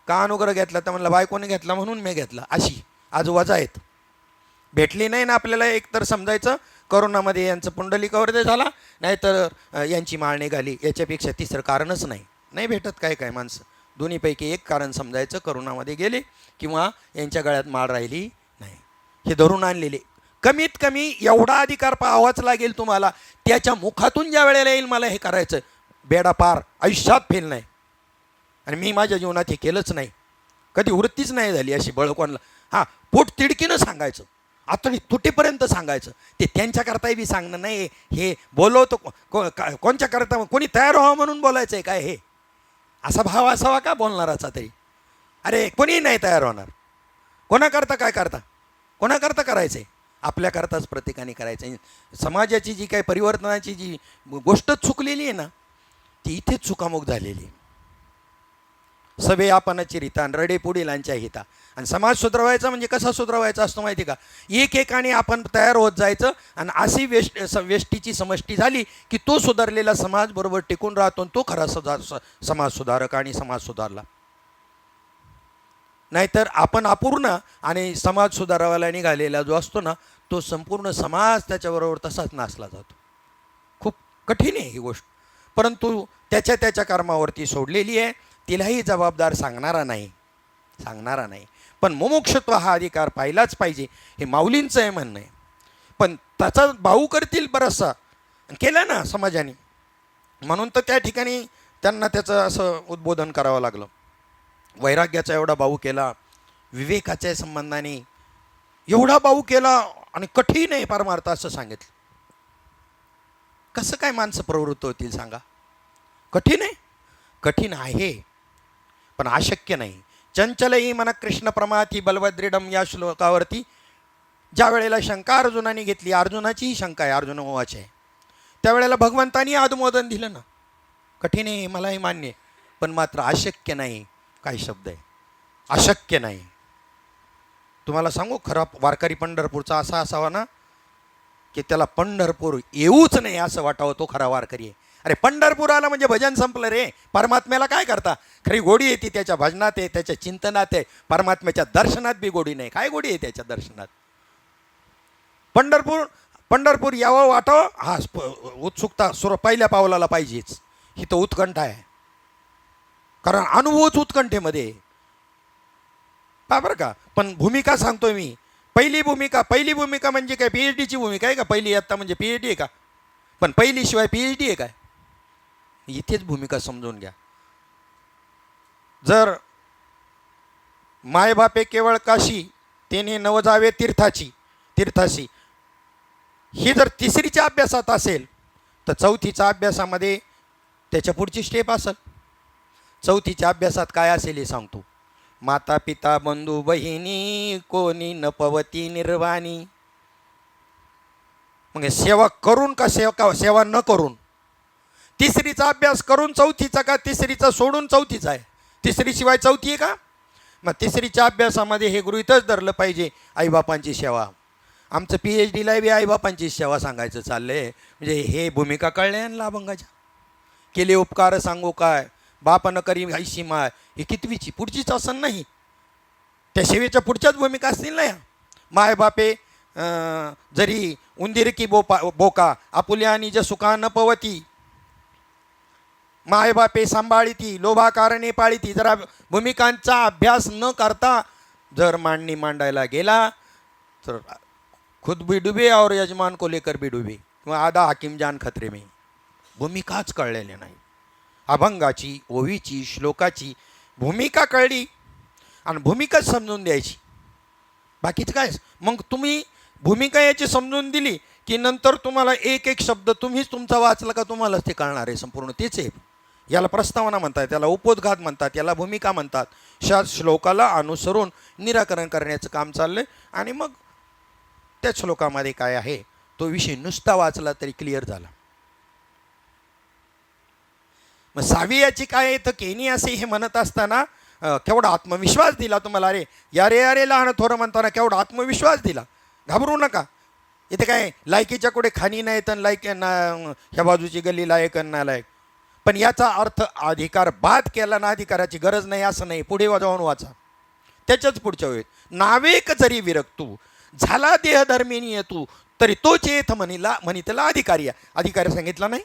का अनुग्रह घेतला तर म्हणलं बायकोने घेतला म्हणून मी घेतला, अशी आज वजा आहेत. भेटली नाही ना आपल्याला, एकतर समजायचं करोनामध्ये यांचं पुंडलिकावर ते झाला, नाहीतर यांची माळ निघाली. याच्यापेक्षा तिसरं कारणच नाही. नाही भेटत काय काय माणसं, दोन्हीपैकी एक कारण समजायचं, करोनामध्ये गेले किंवा यांच्या गळ्यात माळ राहिली नाही. हे धरून आणलेले कमीत कमी एवढा अधिकार पाहावाच लागेल तुम्हाला. त्याच्या मुखातून ज्या वेळेला येईल मला हे करायचं, बेडा पार, आयुष्यात फेल नाही. आणि मी माझ्या जीवनात हे केलंच नाही, कधी वृत्तीच नाही झाली अशी बळ कोणाला. हां, पोट तिडकीनं सांगायचं, आतडी तुटीपर्यंत सांगायचं. ते त्यांच्याकरताही बी सांगणं नाही, हे बोलवतो कोणच्याकरता, कोणी तयार व्हावं म्हणून बोलायचं आहे काय हे? असा भाव असावा का बोलणाराचा तरी? अरे कोणीही नाही तयार होणार. कोणाकरता काय करता, कोणाकरता करायचं आहे? आपल्याकरताच प्रत्येकाने करायचं आहे. समाजाची जी काही परिवर्तनाची जी गोष्ट चुकलेली आहे ना, ती इथेच चुकामुक झालेली आहे. सभे आपणाची रीता आणि रडे पुढीलांच्या हिता. आणि समाज सुधरवायचा म्हणजे कसा सुधरवायचा असतो माहिती का? एकेकाने आपण तयार होत जायचं आणि अशी वेष्टीची समष्टी झाली की तो सुधारलेला समाज बरोबर टिकून राहतो, तो खरा समाज सुधारक आणि समाज सुधारला. नाहीतर आपण अपूर्ण आणि समाज सुधारावाला निघालेला जो असतो ना, तो संपूर्ण समाज त्याच्याबरोबर तसाच नासला जातो. खूप कठीण आहे ही गोष्ट, परंतु त्याच्या कर्मावरती सोडलेली आहे. तिलाही जबाबदार सांगणारा नाही. पण मुमुक्षत्व हा अधिकार पाहिलाच पाहिजे, हे माऊलींचं आहे म्हणणं आहे. पण त्याचा भाऊ करतील बराचसा, केला ना समाजाने, म्हणून तर त्या ठिकाणी त्यांना त्याचं असं उद्बोधन करावं लागलं. वैराग्याचा एवढा भाऊ केला, विवेकाच्या संबंधाने एवढा भाऊ केला, आणि कठीण आहे परमार्थ असं सांगितलं. कसं काय माणसं प्रवृत्त होतील सांगा? कठीण आहे, कठीण आहे, पण अशक्य नाही. चंचलही मन कृष्ण प्रमाथी बलवद्रीडम या श्लोकावरती ज्या वेळेला शंका अर्जुनाने घेतली, अर्जुनाचीही शंका आहे, अर्जुन मोहाची आहे, त्यावेळेला भगवंतानी अनुमोदन दिलं ना. कठीण आहे मलाही मान्य आहे, पण मात्र अशक्य नाही. काही शब्द आहे, अशक्य नाही. तुम्हाला सांगू, खरा वारकरी पंढरपूरचा असा असावा ना की त्याला पंढरपूर येऊच नाही असं वाटावं, तो खरा वारकरी आहे. अरे पंढरपूर आला म्हणजे भजन संपलं रे. परमात्म्याला काय करता? खरी गोडी येते त्याच्या भजनात आहे, त्याच्या चिंतनात आहे. परमात्म्याच्या दर्शनात बी गोडी नाही. काय गोडी आहे त्याच्या दर्शनात? पंढरपूर यावं वाटावं, हा उत्सुकता पहिल्या पावलाला पाहिजेच. ही तर उत्कंठा आहे, कारण अनुभवच उत्कंठेमध्ये पहा बरं का. पण भूमिका सांगतोय मी, पहिली भूमिका म्हणजे काय? PhDची भूमिका आहे का? पहिली इयत्ता म्हणजे PhD आहे का? पण पहिली शिवाय PhD आहे काय? इथेच भूमिका समजून घ्या. जर मायबापे केवळ काशी, तेने नवजावे तीर्थाशी, ही जर तिसरीच्या अभ्यासात असेल तर चौथीच्या अभ्यासामध्ये त्याच्या पुढची स्टेप असेल. चौथीच्या अभ्यासात काय असेल हे सांगतो. माता पिता बंधू बहिणी कोणी न पवती निर्वाणी. मग सेवा करून का सेवा न करून? तिसरीचा अभ्यास करून चौथीचा का तिसरीचा सोडून चौथीचा आहे? तिसरी शिवाय चौथी आहे का? मग तिसरीच्या अभ्यासामध्ये हे गृहीतच धरलं पाहिजे, आईबापांची सेवा. आमचं PhDला बी आईबापांची सेवा सांगायचं चाललंय. म्हणजे हे भूमिका कळल्या ना अभंगाच्या. केले उपकार सांगू काय, बाप न करी ऐशी माय, ही कितवीची? पुढचीच असं नाही, त्या सेवेच्या पुढच्याच भूमिका असतील ना या. माय बापे जरी उंदीर की बोका आपुल्या निज सुखा न पवती. माय बापे सांभाळीती लोभा कारणे पाळीती. जरा भूमिकांचा अभ्यास न करता जर मांडणी मांडायला गेला तर खुद भी डुबे और यजमान को लेकर भी डुबे, किंवा आधा हाकिम जान खतरे में. भूमिकाच कळलेल्या नाही. अभंगाची, ओवीची, श्लोकाची भूमिका कळली आणि भूमिकाच समजून द्यायची, बाकीचं काय. मग तुम्ही भूमिका याची समजून दिली की नंतर तुम्हाला एक एक शब्द तुम्हीच तुमचा वाचला का तुम्हालाच ते कळणार आहे संपूर्ण. तेच आहे याला प्रस्तावना म्हणतात, त्याला उपोद्घात म्हणतात, याला भूमिका म्हणतात. श्लोकाला अनुसरून निराकरण करण्याचं काम चाललं आहे. आणि मग त्या श्लोकामध्ये काय आहे तो विषय नुसता वाचला तरी क्लिअर झाला. मग सावियाची काय तर केनी असे हे म्हणत असताना केवढा आत्मविश्वास दिला तुम्हाला. अरे लहान थोरं म्हणताना केवढा आत्मविश्वास दिला. घाबरू नका. इथे काय लायकीच्या कुठे खाणी नाही तर लायक ह्या बाजूची गल्ली लायक ना लायक. पण याचा अर्थ अधिकार बाद केला ना अधिकाराची गरज नाही असं नाही. पुढे जाऊन वाचा त्याच्याच पुढच्या वेळेत. नावेक जरी विरक्तू झाला देहधर्मिणी येतू तरी तो चेथ म्हणितला अधिकारी. अधिकारी सांगितला नाही.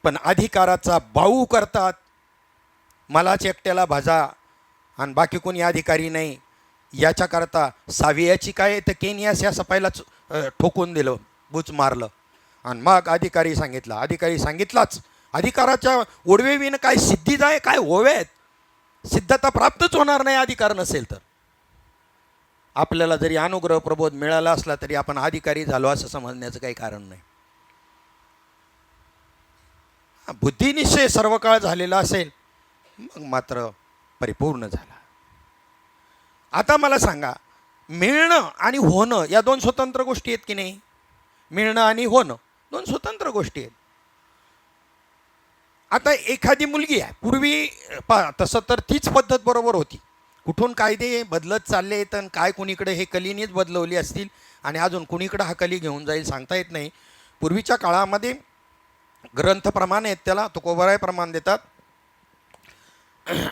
पण अधिकाराचा बाऊ करतात. मलाच एकट्याला भाजा आणि बाकी कोणी अधिकारी नाही याच्याकरता सावियाची काय तर केनियास असं पहिलाच ठोकून दिलं, बुच मारलं. आणि मग अधिकारी सांगितला. अधिकारी सांगितलाच. अधिकाराच्या ओडवेवीनं काय सिद्धी जाय काय होव्यात. सिद्धता प्राप्तच होणार नाही अधिकार नसेल तर. आपल्याला जरी अनुग्रह प्रबोध मिळाला असला तरी आपण अधिकारी झालो असं समजण्याचं काही कारण नाही. बुद्धिनिश्चय सर्व काळ झालेला असेल मग मात्र परिपूर्ण झाला. आता मला सांगा, मिळणं आणि होणं या दोन स्वतंत्र गोष्टी आहेत की नाही. मिळणं आणि होणं दोन स्वतंत्र गोष्टी आहेत. आता एखादी मुलगी आहे, पूर्वी तसं तर तीच पद्धत बरोबर होती. कुठून कायदे बदलत चालले तर काय कुणीकडे हे कलीनेच बदलवली असतील आणि अजून कुणीकडं हा कली घेऊन जाईल सांगता येत नाही. पूर्वीच्या काळामध्ये ग्रंथप्रमाण आहेत, त्याला तुकोबराय प्रमाण देतात.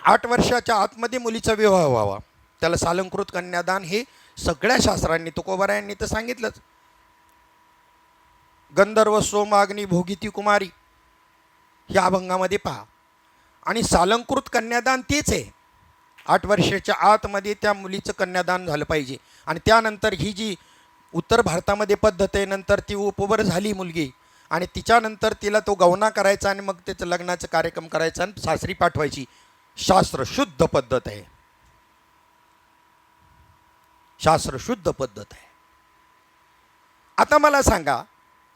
8 वर्षाच्या आतमध्ये मुलीचा विवाह व्हावा, त्याला सालंकृत कन्यादान हे सगळ्या शास्त्रांनी तुकोबरायांनी तर सांगितलंच. गंधर्व सोमाग्नी भोगिती कुमारी ह्या अभंगामध्ये पहा. आणि सालंकृत कन्यादान तेच आहे. 8 वर्षाच्या आतमध्ये त्या मुलीचं कन्यादान झालं पाहिजे. आणि त्यानंतर ही जी उत्तर भारतामध्ये पद्धत आहे, नंतर ती उपवर झाली मुलगी आणि तिच्यानंतर तिला तो गवना करायचा आणि मग त्याचं लग्नाचं कार्यक्रम करायचा आणि सासरी पाठवायची. शास्त्र शुद्ध पद्धत आहे. शास्त्र शुद्ध पद्धत आहे. आता मला सांगा,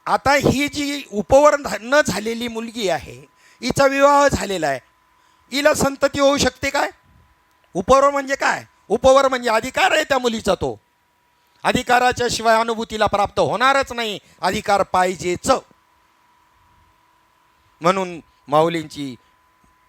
आता ही जी उपवर न झालेली मुलगी आहे, हिचा विवाह झालेला आहे, हिला संतती होऊ शकते काय. उपवर म्हणजे काय. उपवर म्हणजे अधिकार आहे त्या मुलीचा. तो अधिकाराच्या शिवाय अनुभूतीला प्राप्त होणारच नाही. अधिकार पाहिजेच. म्हणून माऊलींची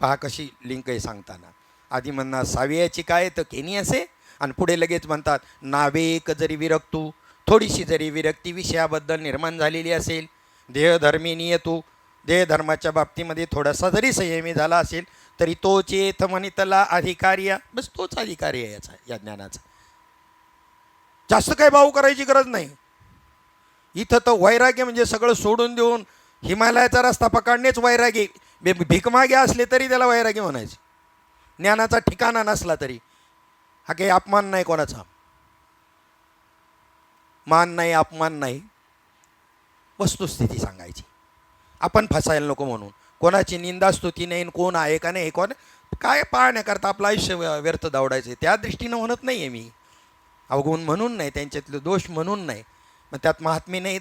पहा कशी लिंक आहे सांगताना. आधी म्हणणार सावियाची काय तर केनी असे आणि पुढे लगेच म्हणतात नावेक जरी विरक्तू. थोडीशी जरी विरक्ती विषयाबद्दल निर्माण झालेली असेल, देहधर्मिणी येतो, देहधर्माच्या बाबतीमध्ये थोडासा जरी संयमी झाला असेल तरी तो चेत म्हणितला अधिकारी. बस तोच अधिकारी आहे याचा, या ज्ञानाचा. जास्त काही भाऊ करायची गरज नाही. इथं तर वैराग्य म्हणजे सगळं सोडून देऊन हिमालयाचा रस्ता पकडणेच वैरागी. भिकमागे असले तरी त्याला वैरागी म्हणायचे. ज्ञानाचा ठिकाणा नसला तरी. हा काही अपमान नाही कोणाचा. मान नाही, अपमान नाही, वस्तुस्थिती सांगायची. आपण फसायला नको म्हणून. कोणाची निंदा स्तुती नाही, कोण आहे का नाही, कोण काय पाहण्याकरता आपलं आयुष्य व्यर्थ दौडायचे त्या दृष्टीनं म्हणत नाही आहे मी. अवगुण म्हणून नाही, त्यांच्यातले दोष म्हणून नाही. मग त्यात महात्मे नाहीत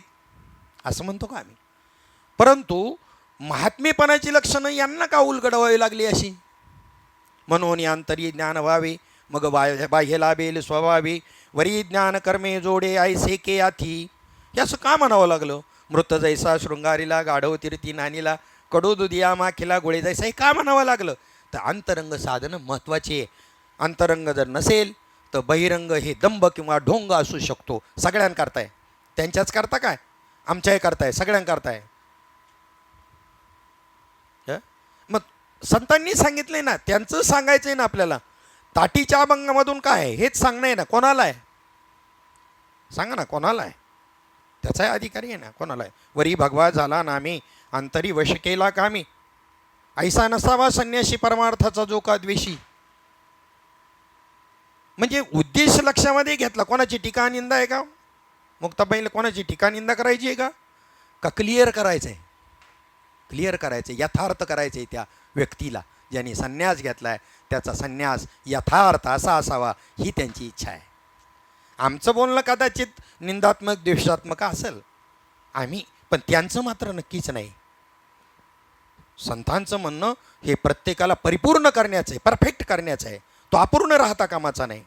असं म्हणतो का आम्ही. परंतु महात्मेपणाची लक्षणं यांना का उलगडवावी लागली अशी. म्हणून अंतरी ज्ञान व्हावे मग बाह्य लाभेल स्वभावी. वरी ज्ञान कर्मे जोडे ऐसे के आथी. हे असं का म्हणावं लागलं. मृत जैसा शृंगारीला गाढव तीर्थी नानीला कडू दुधिया माखीला गोळे जैसा हे का म्हणावं लागलं. तर अंतरंग साधनं महत्त्वाची आहे. अंतरंग जर नसेल तर बहिरंग हे दंभ किंवा ढोंग असू शकतो. सगळ्यांकरताय, त्यांच्याच करता काय, आमच्याही करताय, सगळ्यांकरताय. मग संतांनी सांगितले ना, त्यांचं सांगायचं आहे ना आपल्याला. ताटीच्या अभंगामधून काय आहे हेच सांगणं आहे ना. कोणाला आहे सांगा ना, कोणाला आहे. त्याचाही अधिकारी आहे ना, कोणाला आहे. वरी भगवा झाला नामी अंतरी वश केला कामी. ऐसा नसावा संन्यासी परमार्थाचा जो का द्वेषी. म्हणजे उद्देश लक्षामध्ये घेतला. कोणाची टीका निंदा आहे का. मुक्ताबाईला कोणाची टीका निंदा करायची आहे का क्लिअर करायचं आहे. क्लिअर करायचं आहे, यथार्थ करायचं आहे. त्या व्यक्तीला ज्यांनी संन्यास घेतला आहे त्याचा संन्यास यथार्थ असा असावा ही त्यांची इच्छा आहे. आमचं बोलणं कदाचित निंदात्मक द्वेषात्मक असेल आम्ही, पण त्यांचं मात्र नक्कीच नाही. संतांचं म्हणणं हे प्रत्येकाला परिपूर्ण करण्याचं आहे, परफेक्ट करण्याचं आहे, तो अपूर्ण राहता कामाचा नाही.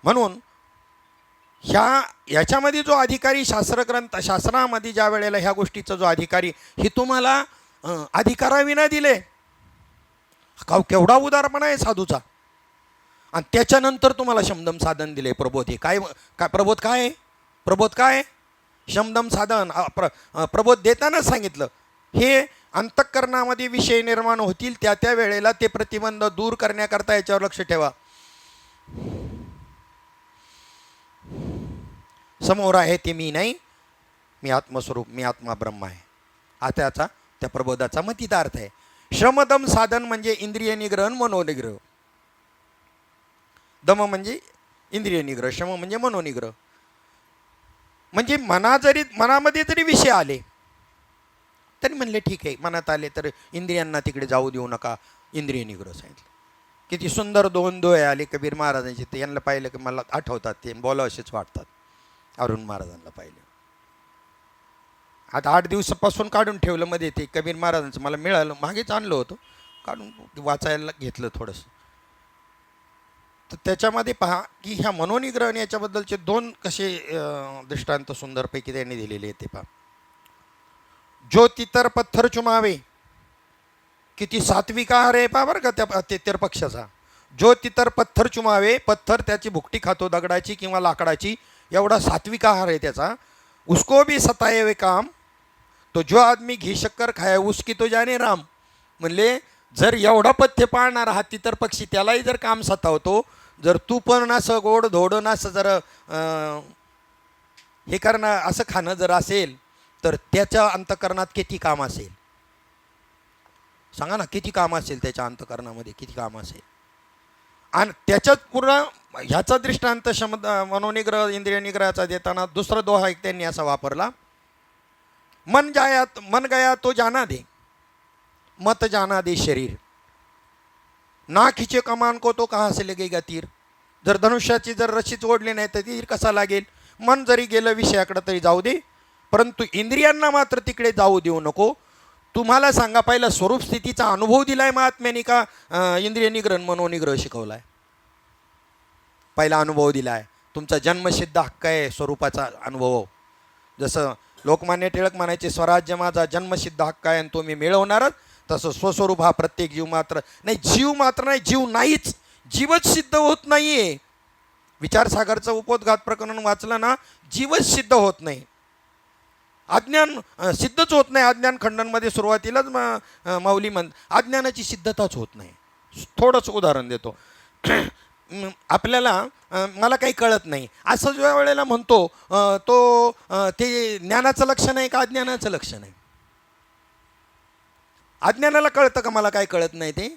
म्हणून याच्यामध्ये जो अधिकारी शास्त्रामध्ये ज्या वेळेला ह्या गोष्टीचा जो अधिकारी हे तुम्हाला अधिकाराविना दिले, केवढा उदारपणा आहे साधूचा. आणि त्याच्यानंतर तुम्हाला शमदम साधन दिले. प्रबोध हे काय प्रबोध काय आहे? प्रबोध काय आहे? शमदम साधन. प्रबोध देतानाच सांगितलं हे अंतःकरणामध्ये विषय निर्माण होतील त्या त्या वेळेला ते प्रतिबंध दूर करण्याकरता याच्यावर लक्ष ठेवा. समोर आहे ते मी नाही, मी आत्मस्वरूप, मी आत्मा ब्रह्म आहे. हा त्याचा त्या प्रबोधाचा मतितार्थ आहे. श्रमदम साधन म्हणजे इंद्रिय निग्रह, मनोनिग्रह. दम म्हणजे इंद्रिय निग्रह, श्रम म्हणजे मनोनिग्रह. म्हणजे मनामध्ये जरी विषय आले तरी म्हणले ठीक आहे, मनात आले तर इंद्रियांना तिकडे जाऊ देऊ नका, इंद्रिय निग्रह सांगितलं. किती सुंदर दोन दोहे आले कबीर महाराजांचे. ते यांना पाहिलं की मला आठवतात, ते बोला असेच वाटतात. अरुण महाराजांना पाहिलं. आता 8 दिवसापासून काढून ठेवलं मध्ये ते कबीर महाराजांचं, मला मिळालं, मागेच आणलं होतं, काढून वाचायला घेतलं थोडंसं. तर त्याच्यामध्ये पहा की ह्या मनोनिग्रह आणि याच्याबद्दलचे 2 कसे दृष्टांत सुंदरपैकी त्यांनी दिलेले आहेत. ते पहा, जो तितर पत्थर चुमावे, किती सात्विक आहार आहे पहा बरं का त्या तेतर पक्षाचा. जो तितर पत्थर चुमावे, पत्थर त्याची भुकटी खातो दगडाची किंवा लाकडाची, एवढा सात्विक आहार आहे त्याचा. उसको भी सताए काम, तो जो आदमी घी शक्कर खाया उसकी तो जाने राम. म्हणले जर एवढा पथ्य पाळणारा हा तितर पक्षी, त्यालाही जर काम सतावतो, जर तू पण असं गोड धोडण असं जर हे करणं, असं खाणं जर असेल तर त्याच्या अंतःकरणात किती काम असेल सांगा ना. किती काम असेल त्याच्या अंतःकरणामध्ये, किती काम असेल. आणि त्याच्यात पूर्ण ह्याचा दृष्टांत मनोनिग्रह इंद्रिय निग्रहाचा देताना दुसरा दोहा एक त्यांनी असा वापरला. मन गया तो जाना दे, मत जाना दे शरीर, ना खिचे कमान को तो कहाँ से लगेगा तीर. जर धनुष्याची जर रशीच ओढली नाही तर तीर कसा लागेल. मन जरी गेलं विषयाकडे तरी जाऊ दे, परंतु इंद्रियांना मात्र तिकडे जाऊ देऊ नको. तुम्हाला सांगा, पहिला स्वरूप स्थितीचा अनुभव दिलाय महात्म्याने का इंद्रिय निग्रह मनोनिग्रह शिकवलाय? पहिला अनुभव दिलाय. तुमचा जन्मसिद्ध हक्क आहे स्वरूपाचा अनुभव. जसं लोकमान्य टिळक म्हणायचे, स्वराज्य माझा जन्मसिद्ध हक्क आहे आणि तो मी मिळवणारच, तसं स्वस्वरूप हा प्रत्येक जीव मात्र नाही. जीव मात्र नाही, जीव नाहीच, जीवच सिद्ध होत नाहीये. विचारसागरचं उपोद्घात प्रकरण वाचलं ना, जीवच सिद्ध होत नाही, अज्ञान सिद्धच होत नाही. अज्ञान खंडनमध्ये सुरुवातीलाच माऊली अज्ञानाची सिद्धताच होत नाही. थोडंच उदाहरण देतो. आपल्याला मला काही कळत नाही असं ज्या वेळेला म्हणतो तो ते ज्ञानाचं लक्षण आहे का अज्ञानाचं लक्षण आहे? अज्ञानाला कळतं का मला काही कळत नाही? ते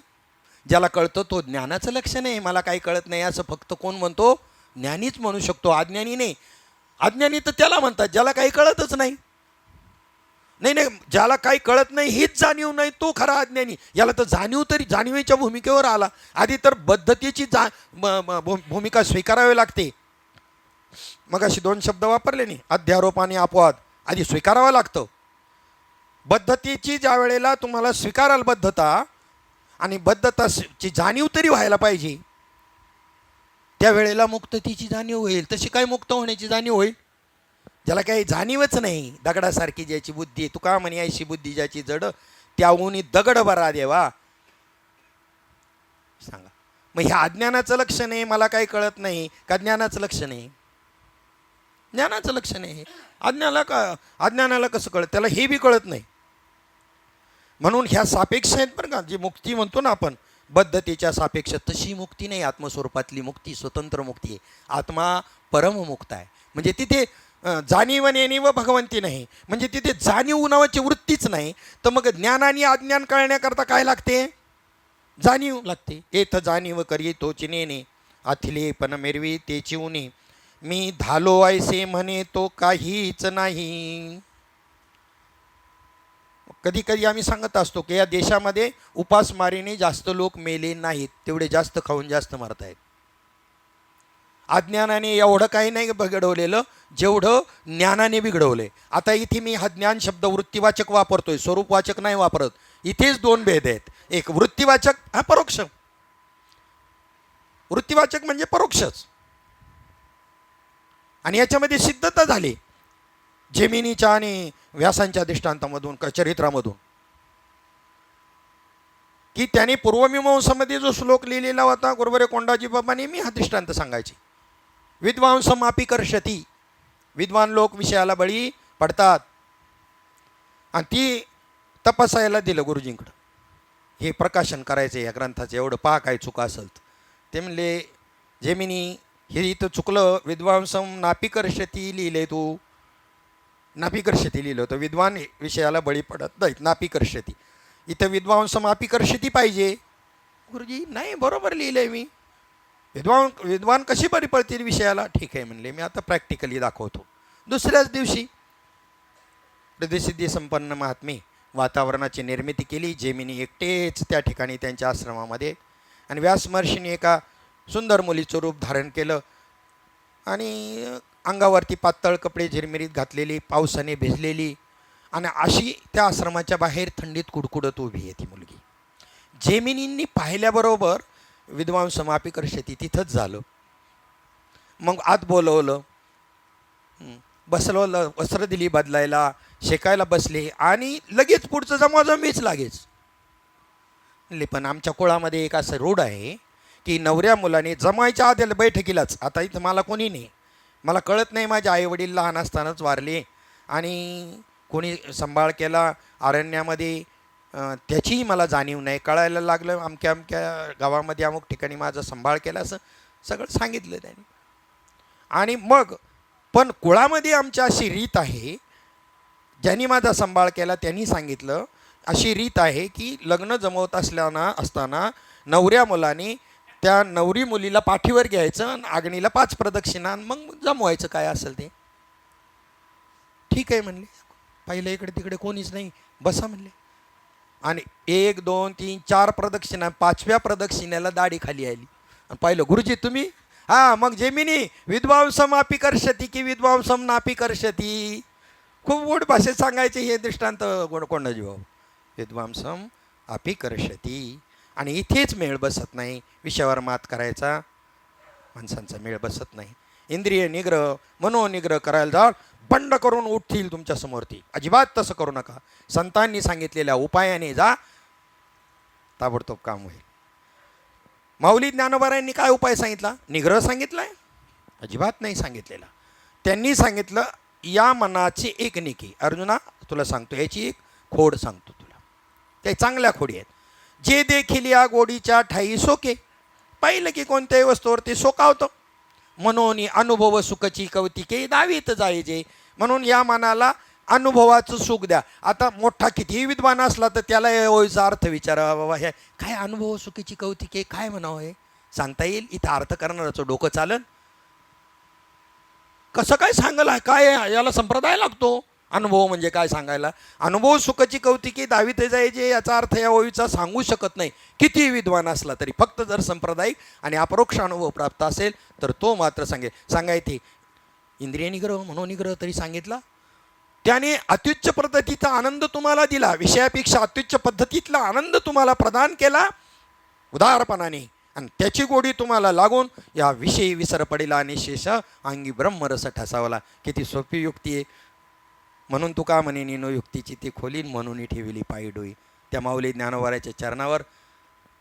ज्याला कळतं तो ज्ञानाचं लक्षण आहे. मला काही कळत नाही असं फक्त कोण म्हणतो? ज्ञानीच म्हणू शकतो, अज्ञानी नाही. अज्ञानी तर त्याला म्हणतात ज्याला काही कळतच नाही. नाही, ज्याला काही कळत नाही हीच जाणीव नाही तो खरा अज्ञानी. याला तर जाणीव तरी जाणीवेच्या भूमिकेवर आला. आधी तर बद्धतेची भूमिका स्वीकारावी लागते. मग अशी 2 शब्द वापरले नाही, अध्यारोप आणि अपवाद. आधी स्वीकारावं लागतं. बद्धतेची ज्या वेळेला तुम्हाला स्वीकाराल बद्धता आणि बद्धताची जाणीव तरी व्हायला पाहिजे, त्यावेळेला मुक्ततेची जाणीव होईल. तशी काय मुक्त होण्याची जाणीव होईल? ज्याला काही जाणीवच नाही, दगडासारखी ज्याची बुद्धी आहे. तुका म्हणे ऐशी बुद्धी ज्याची जड, त्याहूनही दगड बरा देवा. सांगा मग ह्या अज्ञानाचं लक्षण आहे मला काही कळत नाही का ज्ञानाचं लक्षण आहे? ज्ञानाचं लक्षण आहे. अज्ञानाला कसं कळत? त्याला हे बी कळत नाही. म्हणून ह्या सापेक्ष आहेत बरं का. जी मुक्ती म्हणतो ना आपण बद्धतेच्या सापेक्ष, तशी मुक्ती नाही. आत्मस्वरूपातली मुक्ती स्वतंत्र मुक्ती आहे. आत्मा परममुक्त आहे. म्हणजे तिथे जाणीव नेणीव भगवंती नाही, म्हणजे तिथे जाणीव नावाची वृत्तीच नाही. तर मग ज्ञान आणि अज्ञान कळण्याकरता काय लागते? जाणीव लागते. एथ जाणीव करी तोची नेणे, आथिले पण मेरवी ते चिवणे, मी धालो ऐसे म्हणे तो काहीच नाही. कधी कधी आम्ही सांगत असतो की या देशामध्ये उपासमारीने जास्त लोक मेले नाहीत, तेवढे जास्त खाऊन जास्त मरत आहेत. अज्ञानाने एवढं काही नाही बिघडवलेलं जेवढं ज्ञानाने बिघडवले. आता इथे मी हा ज्ञान शब्द वृत्तीवाचक वापरतोय, स्वरूपवाचक नाही वापरत. इथेच दोन भेद आहेत. एक वृत्तीवाचक, हा परोक्ष. वृत्तीवाचक म्हणजे परोक्षच. आणि याच्यामध्ये सिद्धता झाली जेमिनीच्या आणि व्यासांच्या दृष्टांतामधून, चरित्रामधून, की त्याने पूर्वमीमांसामध्ये जो श्लोक लिहिलेला होता गुरुवरे कोंडाजी बाबांनी, मी हा दृष्टांत सांगायचे. विद्वांसमापी कर्षती, विद्वान लोक विषयाला बळी पडतात. आणि ती तपासायला दिलं गुरुजींकडं, हे प्रकाशन करायचं या ग्रंथाचं, एवढं पहा काय चुका असेल. ते म्हणले जेमिनी हे इथं चुकलं, विद्वांसम नापिकर्षती लिहिले, तू नापिकर्षती लिहिलं होतं, विद्वान विषयाला बळी पडत नाहीत, नापिकर्षती. इथं विद्वांसम नापिकर्षती पाहिजे. गुरुजी नाही, बरोबर लिहिलं आहे मी. विद्वान कशी बरी पडतील विषयाला? ठीक आहे म्हणले, मी आता प्रॅक्टिकली दाखवतो. दुसऱ्याच दिवशी हृदयसिद्धी संपन्न महात्मे वातावरणाची निर्मिती केली. जेमिनी एकटेच त्या ठिकाणी त्यांच्या आश्रमामध्ये. आणि व्यास महर्षींनी एका सुंदर मुलीचं रूप धारण केलं आणि अंगावरती पातळ कपडे झिरमिरीत घातलेली, पावसाने भिजलेली, आणि अशी त्या आश्रमाच्या बाहेर थंडीत कुडकुडत उभी आहे ती मुलगी. जेमिनींनी पाहिल्याबरोबर विद्वान समापी कर्षती तिथंच झालं. मग आत बोलवलं, बसवलं, वस्त्र दिली बदलायला, शेकायला बसले, आणि लगेच पुढचं जमाजमीच लागेच. म्हणले पण आमच्या कुळामध्ये एक असं रूढ आहे की नवऱ्या मुलाने जमायच्या आधी बैठकीलाच, आता इथं मला कोणी नाही, मला कळत नाही, माझे आईवडील लहान असतानाच वारले आणि कोणी सांभाळ केला अरण्यामध्ये, त्याचीही मला जाणीव नाही. कळायला लागलं अमक्या अमक्या गावामध्ये अमुक ठिकाणी माझा सांभाळ केला, असं सगळं सांगितलं त्याने. आणि मग पण कुळामध्ये आमच्या अशी रीत आहे, ज्यांनी माझा सांभाळ केला त्यांनी सांगितलं, अशी रीत आहे की लग्न जमवत असताना नवऱ्या मुलाने त्या नवरी मुलीला पाठीवर घ्यायचं आणि अग्नीला 5 प्रदक्षिणा, मग जमवायचं काय असेल ते. ठीक आहे म्हणले, पाहिलं इकडे तिकडे कोणीच नाही, बसा म्हणले. आणि 1 2 3 4 प्रदक्षिणा, 5व्या प्रदक्षिणेला दाढी खाली आली. आणि पाहिलं गुरुजी तुम्ही, हां मग जेमिनी विद्वांसम अपि कर्षती की विद्वांसम नापि कर्षती. खूप गोड भाषेत सांगायचे हे दृष्टांत कोंडाजी भाऊ. विद्वांसम अपि कर्षती. आणि इथेच मेळ बसत नाही, विषयावर मात करायचा माणसांचा मेळ बसत नाही. इंद्रिय निग्रह, मनोनिग्रह करायला जा, बंड करून उठतील तुमच्या समोर ती. अजिबात तसं करू नका. संतांनी सांगितलेल्या उपायाने जा, ताबडतोब काम होईल. माऊली ज्ञानोबारायांनी काय उपाय सांगितला? निग्रह सांगितलाय? अजिबात नाही सांगितलेला. त्यांनी सांगितलं या मनाची एक निकी. अर्जुना तुला सांगतो, याची एक खोड सांगतो तुला, काही चांगल्या खोडी आहेत. जे देखील या गोडीच्या ठाई सोके, पाहिलं की कोणत्याही वस्तूवरती सोकावतं. म्हणून अनुभव सुखची कौतिके दावीत जायचे. म्हणून या मनाला अनुभवाचं सुख द्या. आता मोठा कितीही विद्वान असला तर त्याला ओळीचा अर्थ विचारा, बाबा हे काय अनुभव सुखीची कौतिके काय म्हणावं, हे सांगता येईल? इथं अर्थ करणाराचं डोकं चालन? कसं काय सांगायला, काय याला संप्रदाय लागतो? अनुभव म्हणजे काय सांगायला? अनुभव सुखाची कौतिके दावीत जायचे, याचा अर्थ या ओळीचा सांगू शकत नाही किती विद्वान असला तरी. फक्त जर सांप्रदायिक आणि अपरोक्ष अनुभव प्राप्त असेल तर तो मात्र सांगायचे. इंद्रिय निग्रह, मनोनिग्रह तरी सांगितला. त्याने अत्युच्च पद्धतीचा आनंद तुम्हाला दिला, विषयापेक्षा अत्युच्च पद्धतीतला आनंद तुम्हाला प्रदान केला उदारपणाने, आणि त्याची गोडी तुम्हाला लागून या विषयी विसर पडेला आणि शेष अंगी ब्रह्मरस ठसावला. किती सोपी युक्ती आहे. म्हणून तुका म्हणे निनो युक्तीची ती खोलीन, म्हणून ठेविली पायी डोई. त्या माऊली ज्ञानोबाराच्या चरणावर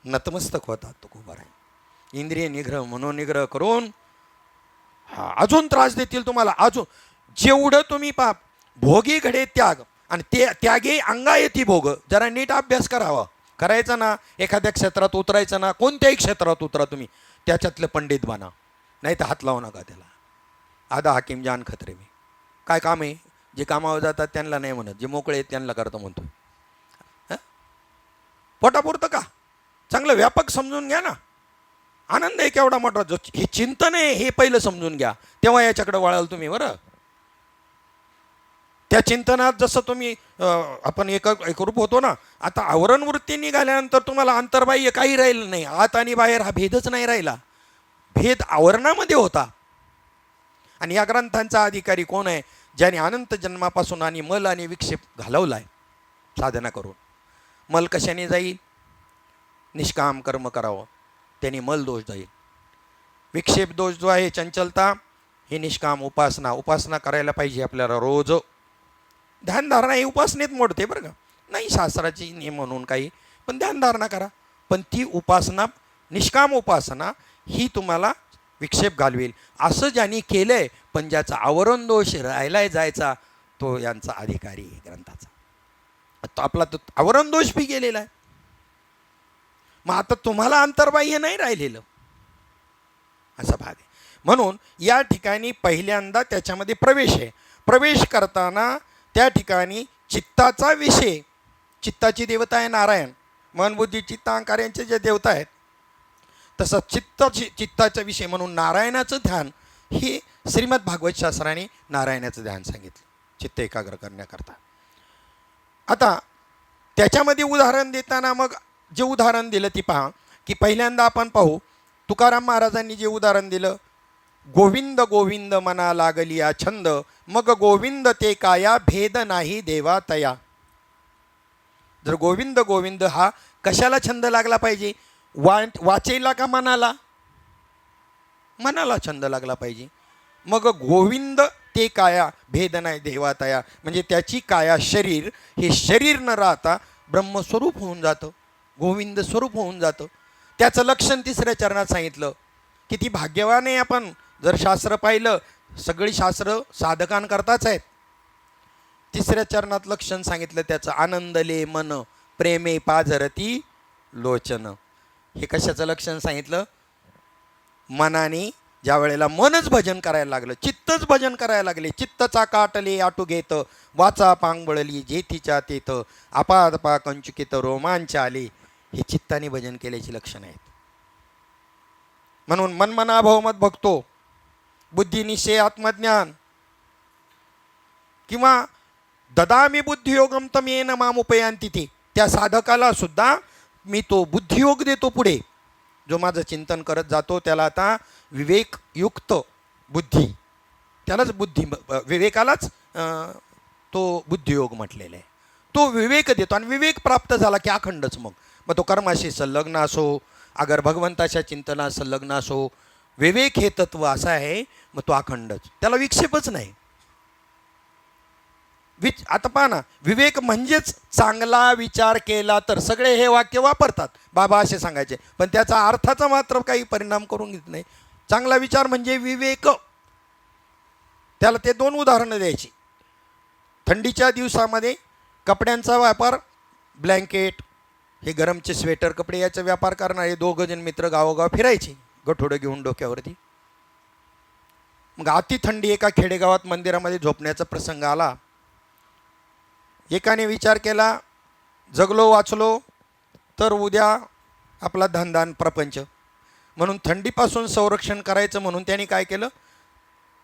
नतमस्तक होतात तुकोबाराय. इंद्रिय निग्रह, मनोनिग्रह करून अजून त्रास देतील तुम्हाला. अजून जेवढं तुम्ही पाप भोगी घडे त्याग, आणि ते त्यागे अंगा येती भोग. जरा नीट अभ्यास करावा, करायचा ना. एखाद्या क्षेत्रात उतरायचं ना, कोणत्याही क्षेत्रात उतरा तुम्ही, त्याच्यातलं पंडित बना, नाही तर हात लावू नका त्याला. आधा हाकीम जान खतरे मी. काय काम आहे? जे कामावर जातात त्यांना नाही म्हणत, जे मोकळे आहेत त्यांना करतो म्हणतो. पोटापुरतं का? चांगलं व्यापक समजून घ्या ना. आनंद आहे केवढा मोठा, जो हे चिंतन आहे हे पहिलं समजून घ्या, तेव्हा याच्याकडे वळाल तुम्ही. बरं, त्या चिंतनात जसं तुम्ही आपण एकरूप होतो ना. आता आवरण वृत्ती निघाल्यानंतर तुम्हाला अंतर्बाह्य काही राहिलं नाही, आत आणि बाहेर हा भेदच नाही राहिला. भेद आवरणामध्ये होता. आणि या ग्रंथांचा अधिकारी कोण आहे? ज्याने अनंत जन्मापासून आणि मल आणि विक्षेप घालवला आहे साधना करून. मल कशाने जाईल? निष्काम कर्म करावं, त्याने मल दोष जाईल. विक्षेप दोष जो आहे चंचलता, हे निष्काम उपासना. उपासना करायला पाहिजे आपल्याला रोज. ध्यानधारणा ही उपासनेत मोडते बरं का, नाही शास्त्राची नियम म्हणून काही, पण ध्यानधारणा करा. पण ती उपासना, निष्काम उपासना, ही तुम्हाला विक्षेप घालवेल. असं ज्यांनी केलं आहे, पण ज्याचा आवरण दोष राहिलाय जायचा, तो यांचा अधिकारी आहे ग्रंथाचा. तो आपला तो आवरण दोष बी गेलेला आहे. मग आता तुम्हाला अंतर्बाह्य नाही राहिलेलं, असा भाग आहे. म्हणून या ठिकाणी पहिल्यांदा त्याच्यामध्ये प्रवेश आहे. प्रवेश करताना त्या ठिकाणी चित्ताचा विषय, चित्ताची देवता आहे नारायण. मन बुद्धी चित्त अहंकार यांचे जे देवता आहेत, तसं चित्ताचा विषय म्हणून नारायणाचं ध्यान, हे श्रीमद भागवत शास्त्राने नारायणाचं ध्यान सांगितलं चित्त एकाग्र करण्याकरता. आता त्याच्यामध्ये उदाहरण देताना मग जे उदाहरण दिलं ती पहा, की पहिल्यांदा आपण पाहू तुकाराम महाराजांनी जे उदाहरण दिलं, गोविंद गोविंद मना लागलिया छंद, मग गोविंद ते काया भेद नाही देवा तया. जर गोविंद गोविंद हा कशाला छंद लागला पाहिजे? वाचेला का मनाला? मनाला छंद लागला पाहिजे. मग गोविंद ते काया भेद नाही देवा तया, म्हणजे त्याची काया शरीर, हे शरीर न राहता ब्रह्मस्वरूप होऊन जातं, गोविंद स्वरूप होऊन जातं. त्याचं लक्षण तिसऱ्या चरणात सांगितलं. किती भाग्यवान आहे आपण. जर शास्त्र पाहिलं, सगळी शास्त्र साधकांकरताच आहेत. तिसऱ्या चरणात लक्षण सांगितलं त्याचं, आनंदले मन प्रेमे पाझरती लोचन. हे कशाचं लक्षण सांगितलं? मनाने ज्या वेळेला मनच भजन करायला लागलं, चित्तच भजन करायला लागले, चित्तचा काटले आटू घेत, वाचा पांगबळली जेथीच्या तेथ, आपादपा कंचुकित रोमांच आले, हे चित्ताने भजन केल्याची लक्षणं आहेत. म्हणून मनमना भवमत भक्तो, बुद्धिनिश्चय आत्मज्ञान, किंवा ददामी बुद्धियोगम तमेन मामुपयांती, ते त्या साधकाला सुद्धा मी तो बुद्धियोग देतो पुढे. जो माझं चिंतन करत जातो त्याला आता विवेकयुक्त बुद्धी, त्यालाच बुद्धी, विवेकालाच तो बुद्धियोग म्हटलेला आहे. तो विवेक देतो, आणि विवेक प्राप्त झाला की अखंडच. मग तो कर्माशी संलग्न असो, अगर भगवंताच्या चिंतनात संलग्न असो, विवेक हे तत्व असं आहे, मग तो अखंडच, त्याला विक्षेपच नाही. आता पहा ना, विवेक म्हणजेच चांगला विचार केला तर. सगळे हे वाक्य वापरतात, बाबा असे सांगायचे, पण त्याचा अर्थाचा मात्र काही परिणाम करून घेत नाही. चांगला विचार म्हणजे विवेक. त्याला ते दोन उदाहरणं द्यायची. थंडीच्या दिवसामध्ये कपड्यांचा व्यापार, ब्लँकेट, हे गरमचे स्वेटर, कपडे, याचा व्यापार करणारे दोघं जण मित्र गावोगाव फिरायचे गठोडं घेऊन डोक्यावरती. मग अति थंडी, एका खेडेगावात मंदिरामध्ये झोपण्याचा प्रसंग आला. एकाने विचार केला, जगलो वाचलो तर उद्या आपला धंदान प्रपंच, म्हणून थंडीपासून संरक्षण करायचं म्हणून त्यांनी काय केलं,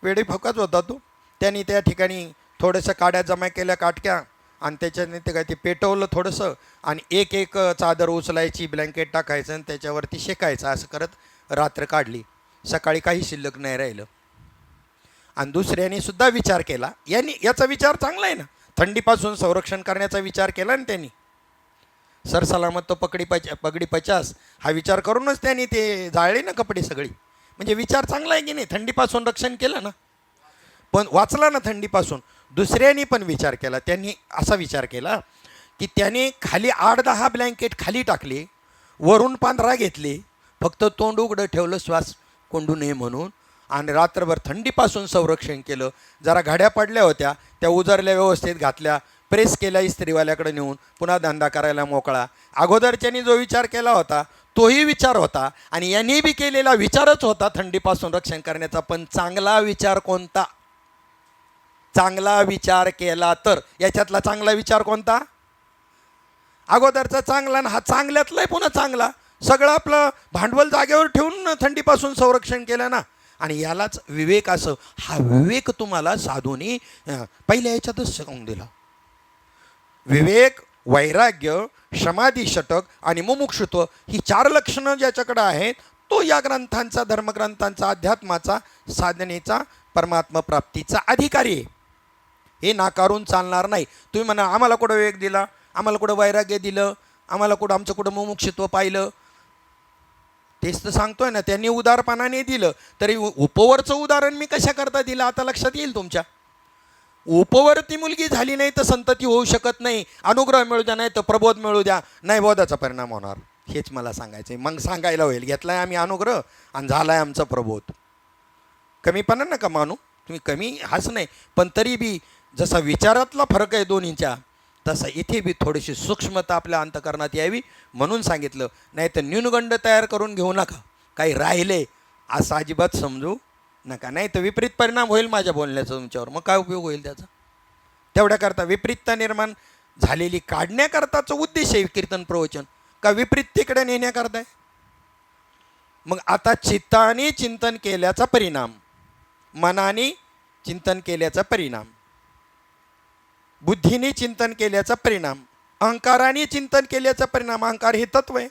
वेडी फकाच होता तो, त्यांनी त्या ठिकाणी थोडंसं काड्या जमा केल्या, काटक्या, आणि त्याच्याने ते काय ते पेटवलं थोडंसं, आणि एक एक चादर उचलायची, ब्लँकेट टाकायचं आणि त्याच्यावरती शेकायचं. असं करत रात्र काढली. सकाळी काही शिल्लक नाही राहिलं. आणि दुसऱ्याने सुद्धा विचार केला, याचा विचार चांगला आहे ना, थंडीपासून संरक्षण करण्याचा विचार केला ना त्यांनी. सरसलामत तो पगडी 50 हा विचार करूनच त्यांनी ते जाळले ना कपडे सगळी. म्हणजे विचार चांगला आहे की नाही, थंडीपासून रक्षण केलं ना, पण वाचला ना थंडीपासून. दुसऱ्यांनी पण विचार केला. त्यांनी असा विचार केला की त्याने खाली 8-10 ब्लँकेट खाली टाकले, वरून 15 घेतले, फक्त तोंड उघडं ठेवलं श्वास कोंडू नये म्हणून, आणि रात्रभर थंडीपासून संरक्षण केलं. जरा घड्या पडल्या होत्या, त्या उजरल्या, व्यवस्थित घातल्या, प्रेस केल्या इस्त्रीवाल्याकडे नेऊन, पुन्हा धंदा करायला मोकळा. अगोदरच्यानी जो विचार केला होता तोही विचार होता, आणि यांनी बी केलेला विचारच होता थंडीपासून रक्षण करण्याचा. पण चांगला विचार कोणता? चांगला विचार केला तर. याच्यातला चांगला विचार कोणता? अगोदरचा चांगला ना, हा चांगल्यातलाही पुन्हा चांगला. सगळं आपलं भांडवल जागेवर ठेवून थंडीपासून संरक्षण केलं ना. आणि यालाच विवेक असं. हा विवेक तुम्हाला साधूने पहिल्या याच्यातच सांगून दिला. विवेक, वैराग्य, समाधी षटक आणि मुमुक्षुत्व ही 4 लक्षणं ज्याच्याकडे आहेत, तो या ग्रंथांचा, धर्मग्रंथांचा, अध्यात्माचा, साधनेचा परमात्मा प्राप्तीचा अधिकारी आहे, हे नाकारून चालणार नाही. तुम्ही म्हणा आम्हाला कुठं विवेक दिला, आम्हाला कुठं वैराग्य दिलं, आम्हाला कुठं आमचं कुठं मुमुक्षुत्व पाहिलं. तेच तर सांगतोय ना, त्यांनी उदारपणाने दिलं. तरी उपवरचं उदाहरण मी कशा करता दिलं आता लक्षात येईल तुमच्या. उपवरती मुलगी झाली नाही तर संतती होऊ शकत नाही. अनुग्रह मिळू द्या, नाही तर प्रबोध मिळू द्या, नाही बोधाचा परिणाम होणार. हेच मला सांगायचं आहे. मग सांगायला होईल, घेतलाय आम्ही अनुग्रह आणि झालाय आमचा प्रबोध. कमीपणा नका मानू तुम्ही, कमी हाच नाही, पण तरी बी जसा विचारातला फरक आहे दोन्हींच्या, तसा इथे बी थोडीशी सूक्ष्मता आपल्या अंतकरणात यावी म्हणून सांगितलं. नाही तर न्यूनगंड तयार करून घेऊ नका, काही राहिले असं अजिबात समजू नका. नाही तर विपरीत परिणाम होईल माझ्या बोलण्याचा तुमच्यावर, मग काय उपयोग होईल त्याचा. तेवढ्याकरता विपरीतता निर्माण झालेली काढण्याकरताचा उद्देश आहे कीर्तन प्रवचन, का विपरीततेकडे नेण्याकरता आहे. मग आता चित्ताने चिंतन केल्याचा परिणाम, मनाने चिंतन केल्याचा परिणाम, बुद्धीने चिंतन केल्याचा परिणाम, अहंकाराने चिंतन केल्याचा परिणाम, अहंकार हे तत्व आहे,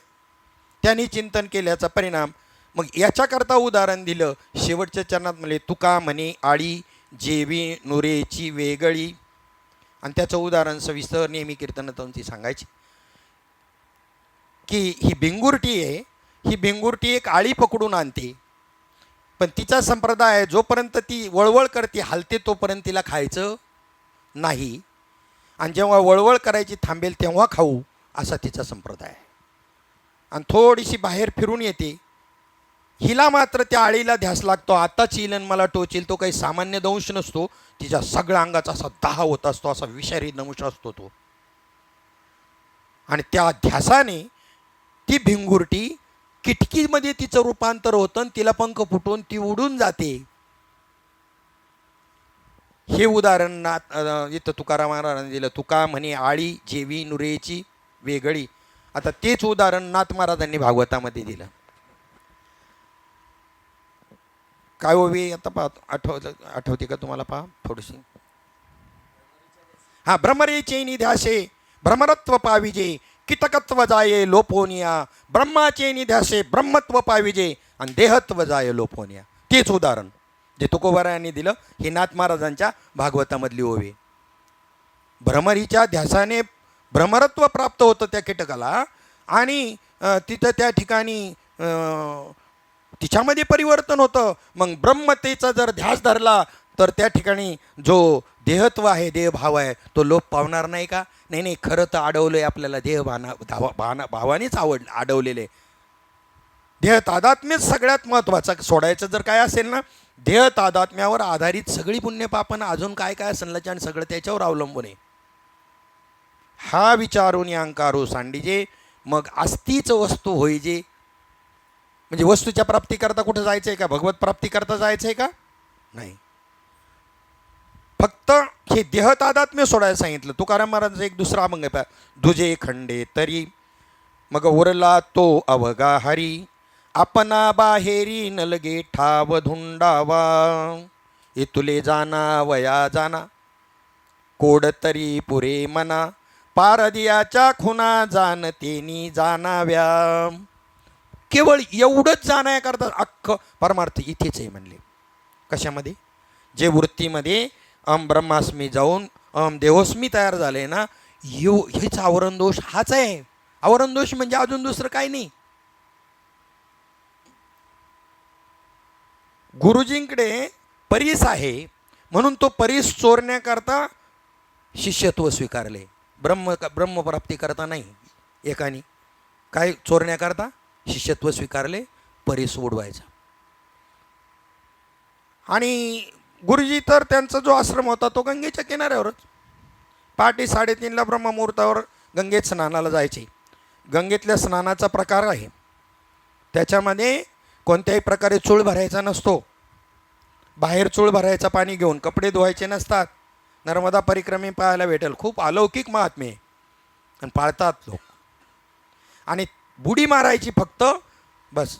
त्यांनी चिंतन केल्याचा परिणाम. मग याच्याकरता उदाहरण दिलं शेवटच्या चरणात, म्हणजे तुका म्हणे आळी जेवी नुरेची वेगळी. आणि त्याचं उदाहरण सविस्तर नेहमी कीर्तनातून सांगायची की ही भिंगुरटी आहे, ही भिंगुरटी एक आळी पकडून आणते, पण तिचा संप्रदाय आहे जोपर्यंत ती वळवळ करते हालते तोपर्यंत तिला खायचं नाही, आणि जेव्हा वळवळ करायची थांबेल तेव्हा खाऊ, असा तिचा संप्रदाय आहे. आणि थोडीशी बाहेर फिरून येते, हिला मात्र त्या आळीला ध्यास लागतो, आताच येईल आणि मला टोचेल. तो काही सामान्य दंश नसतो, तिच्या सगळ्या अंगाचा असा दाह होत असतो, असा विषारी दंश असतो तो. आणि त्या ध्यासाने ती भिंगुरटी किटकीमध्ये तिचं रूपांतर होतं आणि तिला पंख फुटून ती उडून जाते. हे उदाहरण इथं तुकाराम महाराजांनी दिलं. तुका म्हणे आळी जेवी नुरेची वेगळी. आता तेच उदाहरण नाथ महाराजांनी भागवतामध्ये दिलं. काय होवे आता पहा, आठवते का तुम्हाला? पहा थोडीशी. हा, भ्रमरेचे निध्यासे भ्रमरत्व पाविजे, कीटकत्व जाये लोपोनिया. ब्रह्माचे निध्यासे ब्रह्मत्व पाविजे आणि देहत्व जाये लोपोनिया. तेच उदाहरण जे तुकोबारायांनी दिलं, हे नाथ महाराजांच्या भागवतामधली ओवी. भ्रमरीच्या ध्यासाने भ्रमरत्व प्राप्त होतं त्या कीटकाला, आणि तिथं त्या ठिकाणी तिच्यामध्ये परिवर्तन होतं. मग ब्रह्मतेचा जर ध्यास धरला तर त्या ठिकाणी जो देहत्व आहे, देहभाव आहे, तो लोप पावणार नाही का? नाही नाही, खरं तर अडवलं आहे आपल्याला, भावानेच अडवलेले. देह तादात्म्यच सगळ्यात महत्त्वाचं. सोडायचं जर काय असेल ना, देह तादात्म्यावर आधारित सगळी पुण्यपापनं अजून काय काय असेल आणि सगळं त्याच्यावर अवलंबून आहे. हा विचारून अहंकारो सांडिजे, मग अस्तीच वस्तू होईजे. म्हणजे वस्तूच्या प्राप्तीकरता कुठं जायचं आहे का? भगवत प्राप्तीकरता जायचं आहे का? नाही, फक्त हे देह तादात्म्य सोडायला सांगितलं. तुकाराम महाराजांचा एक दुसरा अभंग आहे, दुजे खंडे तरी मग उरला तो अवघा हरी, आपणा बाहेरी नलगे ठाव धुंडावा. इतुले जाना वया जाना, कोड तरी पुरे मना, पारदियाच्या खुना जाणतेनी जाणाव्या. केवळ एवढंच जाण्याकरता अख्खं परमार्थ इथेच आहे म्हणले. कशामध्ये? जे वृत्तीमध्ये अहम ब्रह्मास्मी जाऊन अहम देहोस्मी तयार झाले ना, हेच आवरण दोष हाच आहे. आवरण दोष म्हणजे अजून दुसरं काही नाही. गुरुजींकडे परीस आहे म्हणून तो परीस चोरण्याकरता शिष्यत्व स्वीकारले. ब्रह्मप्राप्ती करता नाही. एकाने काय चोरण्याकरता शिष्यत्व स्वीकारले, परीस उडवायचा. आणि गुरुजी तर त्यांचा जो आश्रम होता तो गंगेच्या किनाऱ्यावरच. पहाटे 3:30ला ब्रह्ममुहूर्तावर गंगेत स्नानाला जायचे. गंगेतल्या स्नानाचा प्रकार आहे, त्याच्यामध्ये कोणत्याही प्रकारे चूळ भरायचा नसतो. बाहेर चूळ भरायचा पाणी घेऊन, कपडे धुवायचे नसतात. नर्मदा परिक्रमे पाहायला भेटेल, खूप अलौकिक महात्म्य आहे आणि पाळतात लोक. आणि बुडी मारायची फक्त, बस.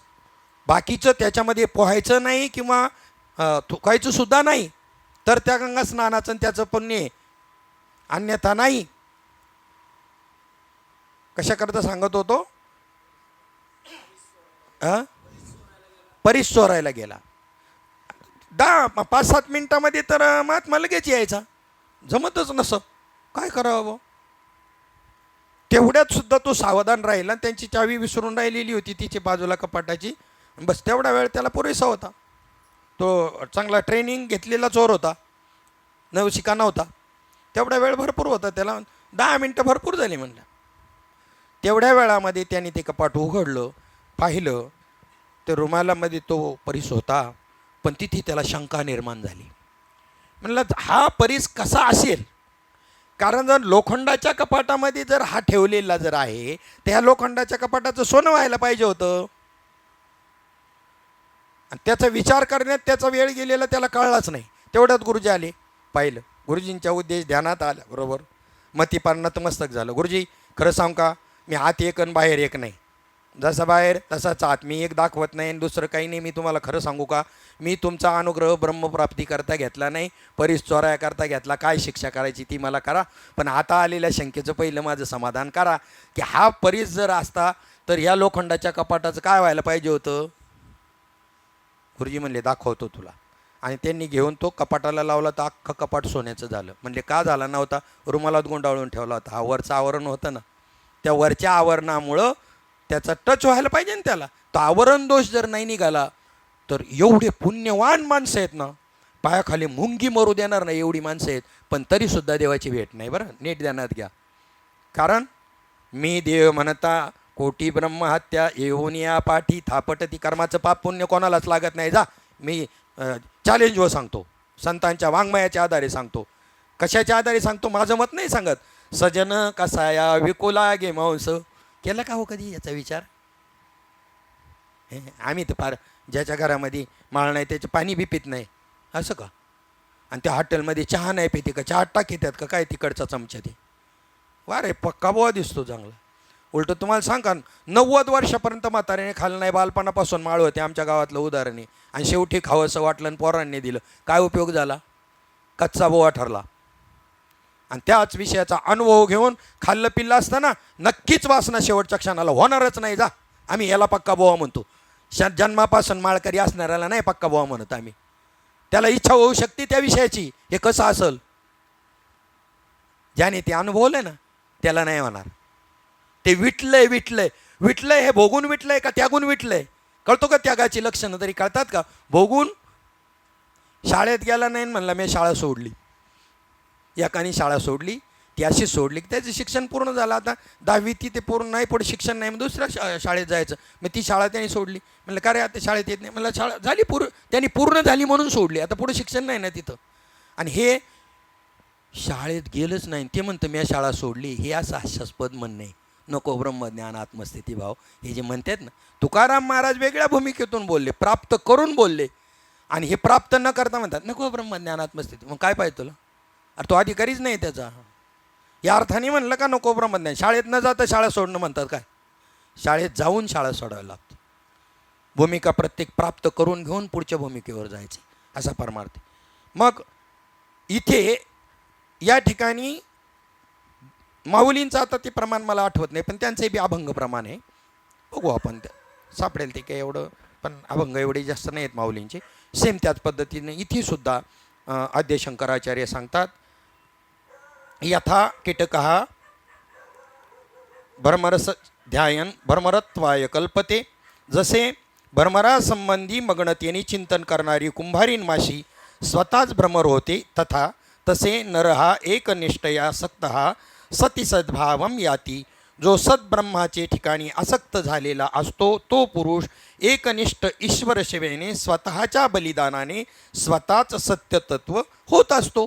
बाकीचं त्याच्यामध्ये पोहायचं नाही किंवा थुकायचं सुद्धा नाही, तर त्या गंगा स्नानाचं त्याचं पुण्य, अन्यथा नाही. कशाकरता सांगत होतो? परीस चोरायला गेला. 5-7 मिनिटामध्ये तर महात्मा लगेच यायचा. जमतच नसं, काय करावं. तेवढ्यात सुद्धा तो सावधान राहिला. त्यांची चावी विसरून राहिलेली होती तिची बाजूला कपाटाची. बस तेवढा वेळ त्याला पुरेसा होता. तो चांगला ट्रेनिंग घेतलेला चोर होता, नवशिका नव्हता. तेवढा वेळ भरपूर होता त्याला. 10 मिनटं भरपूर झाली म्हणलं. तेवढ्या वेळामध्ये त्याने ते कपाट उघडलं, पाहिलं तर रुमालामध्ये तो परीस होता. पण तिथे त्याला शंका निर्माण झाली. म्हणलं हा परीस कसा असेल, कारण जर लोखंडाच्या कपाटामध्ये जर हा ठेवलेला जर आहे तर ह्या लोखंडाच्या कपाटाचं सोनं व्हायला पाहिजे होतं. आणि त्याचा विचार करण्यात त्याचा वेळ गेलेला त्याला कळलाच नाही. तेवढ्यात गुरुजी आले, पाहिलं. गुरुजींचा उद्देश ध्यानात आला बरोबर. मतिपान नतमस्तक झालं. गुरुजी खरं सांगू का, मी आत एक आणि बाहेर एक नाही. जसा बाहेर तसाच आत. मी एक दाखवत नाही आणि दुसरं काही नाही. मी तुम्हाला खरं सांगू का, मी तुमचा अनुग्रह ब्रह्मप्राप्तीकरता घेतला नाही, परीस चोरायाकरता घेतला. काय शिक्षा करायची ती मला करा, पण आता आलेल्या शंकेचं पहिलं माझं समाधान करा की हा परीस जर असता तर ह्या लोखंडाच्या कपाटाचं काय व्हायला पाहिजे होतं. गुरुजी म्हणले दाखवतो तुला. आणि त्यांनी घेऊन तो कपाटाला लावला तर अख्खं कपाट सोन्याचं झालं. म्हणले का झाला नव्हता, रुमालात गुंडाळून ठेवला होता. हा वरचं आवरण होतं ना, त्या वरच्या आवरणामुळं त्याचा टच व्हायला पाहिजे ना त्याला. तो आवरण दोष जर नाही निघाला तर एवढे पुण्यवान माणसं आहेत ना, पायाखाली मुंगी मरू देणार नाही एवढी माणसं आहेत, पण तरीसुद्धा देवाची भेट नाही. बरं नीट ध्यानात घ्या. कारण मी देव म्हणता कोटी ब्रह्महत्या येऊन या पाठी थापटती. कर्माचं पाप पुण्य कोणालाच लागत नाही. जा, मी चॅलेंजवर सांगतो, संतांच्या वाङ्मयाच्या आधारे सांगतो. कशाच्या आधारे सांगतो, माझं मत नाही सांगत. सजन कसाया विकोला गे मांस. केला का हो कधी याचा विचार. आम्ही तर फार ज्याच्या घरामध्ये माळ नाही त्याचं पाणी बी पित नाही असं का. आणि त्या हॉटेलमध्ये चहा नाही पिते का, चहा टाक येतात का काय तिकडचा चमचा ते. वा रे पक्का बोवा दिसतो चांगला. उलटं तुम्हाला सांगा 90 वर्षापर्यंत म्हाताऱ्याने खाल्लं नाही. बालपणापासून माळ होते आमच्या गावातलं उदाहरण आहे. आणि शेवटी खावंसं वाटलं आणि पोरांनी दिलं, काय उपयोग झाला, कच्चा बोवा ठरला. आणि त्याच विषयाचा अनुभव घेऊन खाल्लं पिल्लं असताना नक्कीच वासना शेवटच्या क्षणाला होणारच नाही. जा, आम्ही याला पक्का बोवा म्हणतो. जन्मापासून माळकरी असणाऱ्याला नाही पक्का बोवा म्हणत आम्ही. त्याला इच्छा होऊ शकते त्या विषयाची, हे कसं असेल. ज्याने ते अनुभवलं ना त्याला नाही होणार. ते विटलंय विटलंय विटलंय, हे भोगून विटलंय का त्यागून विटलंय. कळतो का त्यागाची लक्षणं तरी कळतात का. भोगून शाळेत गेला नाही म्हणला मी शाळा सोडली. एकाने शाळा सोडली, ती अशी सोडली की त्याचं शिक्षण पूर्ण झालं. आता 10वी ती ते पूर्ण नाही, पुढे शिक्षण नाही, मग दुसऱ्या शाळेत जायचं. मग ती शाळा त्यांनी सोडली. म्हणलं का रे आता शाळेत येत नाही. म्हणलं शाळा झाली त्यांनी पूर्ण झाली म्हणून सोडली, आता पुढे शिक्षण नाही ना तिथं. आणि हे शाळेत गेलंच नाही ते म्हणतं मी शाळा सोडली. हे असं हास्यास्पद म्हणणं आहे. नको ब्रह्मज्ञान आत्मस्थिती भाव हे जे म्हणतात ना, तुकाराम महाराज वेगळ्या भूमिकेतून बोलले, प्राप्त करून बोलले. आणि हे प्राप्त न करता म्हणतात नको ब्रह्मज्ञान आत्मस्थिती. मग काय पाहिजे तुला, अरे तो अधिकारीच नाही त्याचा. या अर्थाने म्हणलं का नको ब्रह्मज्ञान. शाळेत न जाता शाळा सोडणं म्हणतात काय, शाळेत जाऊन शाळा सोडावी लागते. भूमिका प्रत्येक प्राप्त करून घेऊन पुढच्या भूमिकेवर जायचे असा परमार्थ. मग इथे या ठिकाणी माऊलींचं आता ते प्रमाण मला आठवत नाही, पण त्यांचंही बी अभंग प्रमाण आहे. बघू आपण त्या सापडेल ते काय एवढं, पण अभंग एवढे जास्त नाही आहेत माऊलींचे. सेम त्याच पद्धतीने इथे सुद्धा आद्य शंकराचार्य सांगतात यथा कीटकः भ्रमरस ध्यायन भ्रमरत्वाय कल्पते. जसे भ्रमरासंबंधी मग्नतेने चिंतन करणारी कुंभारीन माशी स्वतःच भ्रमर होते, तथा तसे नर हा एकनिष्ठयासक्त हा सती सद्भावम याती. जो सद्ब्रह्माचे ठिकाणी आसक्त झालेला असतो तो पुरुष एकनिष्ठ ईश्वर सेवेने स्वतःच्या बलिदानाने स्वतःच सत्यतत्व होत असतो.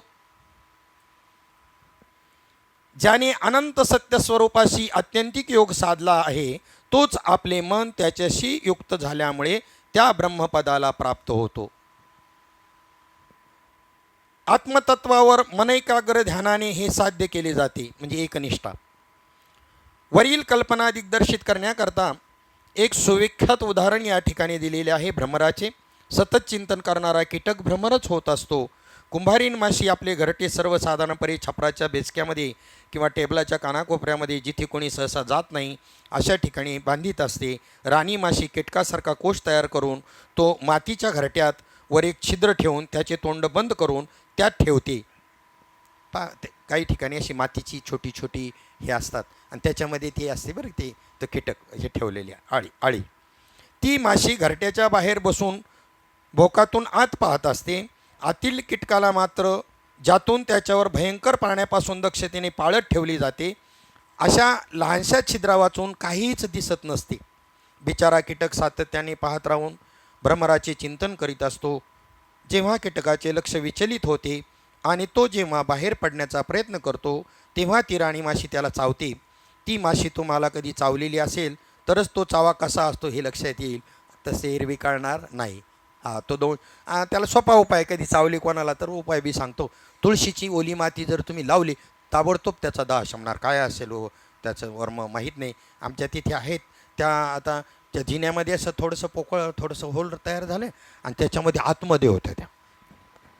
ज्याने अनंत सत्य स्वरूपाशी आत्यंतिक योग साधला आहे तोच आपले मन त्याच्याशी युक्त झाल्यामुळे त्या ब्रह्मपदाला प्राप्त होतो. आत्मतत्वावर मनैकाग्र ध्यानाने हे साध्य केले जाते, म्हणजे एकनिष्ठा. वरील कल्पना दिग्दर्शित करण्याकरता एक सुविख्यात उदाहरण या ठिकाणी दिलेले आहे भ्रमराचे. सतत चिंतन करणारा कीटक भ्रमरच होत असतो. कुंभारीन माशी आपले घरटे सर्वसाधारणपणे छपराच्या बेचक्यामध्ये किंवा टेबलाच्या कानाकोपऱ्यामध्ये जिथे कोणी सहसा जात नाही अशा ठिकाणी बांधित असते. राणी माशी कीटकासारखा कोश तयार करून तो मातीच्या घरट्यात वर एक छिद्र ठेवून त्याचे तोंड बंद करून त्यात ठेवते. काही ठिकाणी अशी मातीची छोटी छोटी हे असतात आणि त्याच्यामध्ये ते असते बरं ते कीटक हे ठेवलेले आळी. ती माशी घरट्याच्या बाहेर बसून भोकातून आत पाहत असते. आतील कीटकाला मात्र ज्यातून त्याच्यावर भयंकर प्राण्यापासून दक्षतेने पाळत ठेवली जाते अशा लहानशा छिद्रा वाचून काहीच दिसत नसते. बिचारा कीटक सातत्याने पाहत राहून भ्रमराचे चिंतन करीत असतो. जेव्हा कीटकाचे लक्ष विचलित होते आणि तो जेव्हा बाहेर पडण्याचा प्रयत्न करतो तेव्हा ती राणी माशी त्याला चावते. ती माशी तुम्हाला कधी चावलेली असेल तरच तो चावा कसा असतो हे लक्षात येईल, तसे एरवी कळणार नाही. त्याला सोपा उपाय, कधी चावली कोणाला तर उपाय बी सांगतो. तुळशीची ओली माती जर तुम्ही लावली ताबडतोब त्याचा दाह शमणार. काय असेल हो त्याचं वर्म माहीत नाही. आमच्या तिथे आहेत त्या, आता त्या जिन्यामध्ये असं थोडंसं पोकळ थोडंसं होल तयार झालं आणि त्याच्यामध्ये आतमध्ये होत्या त्या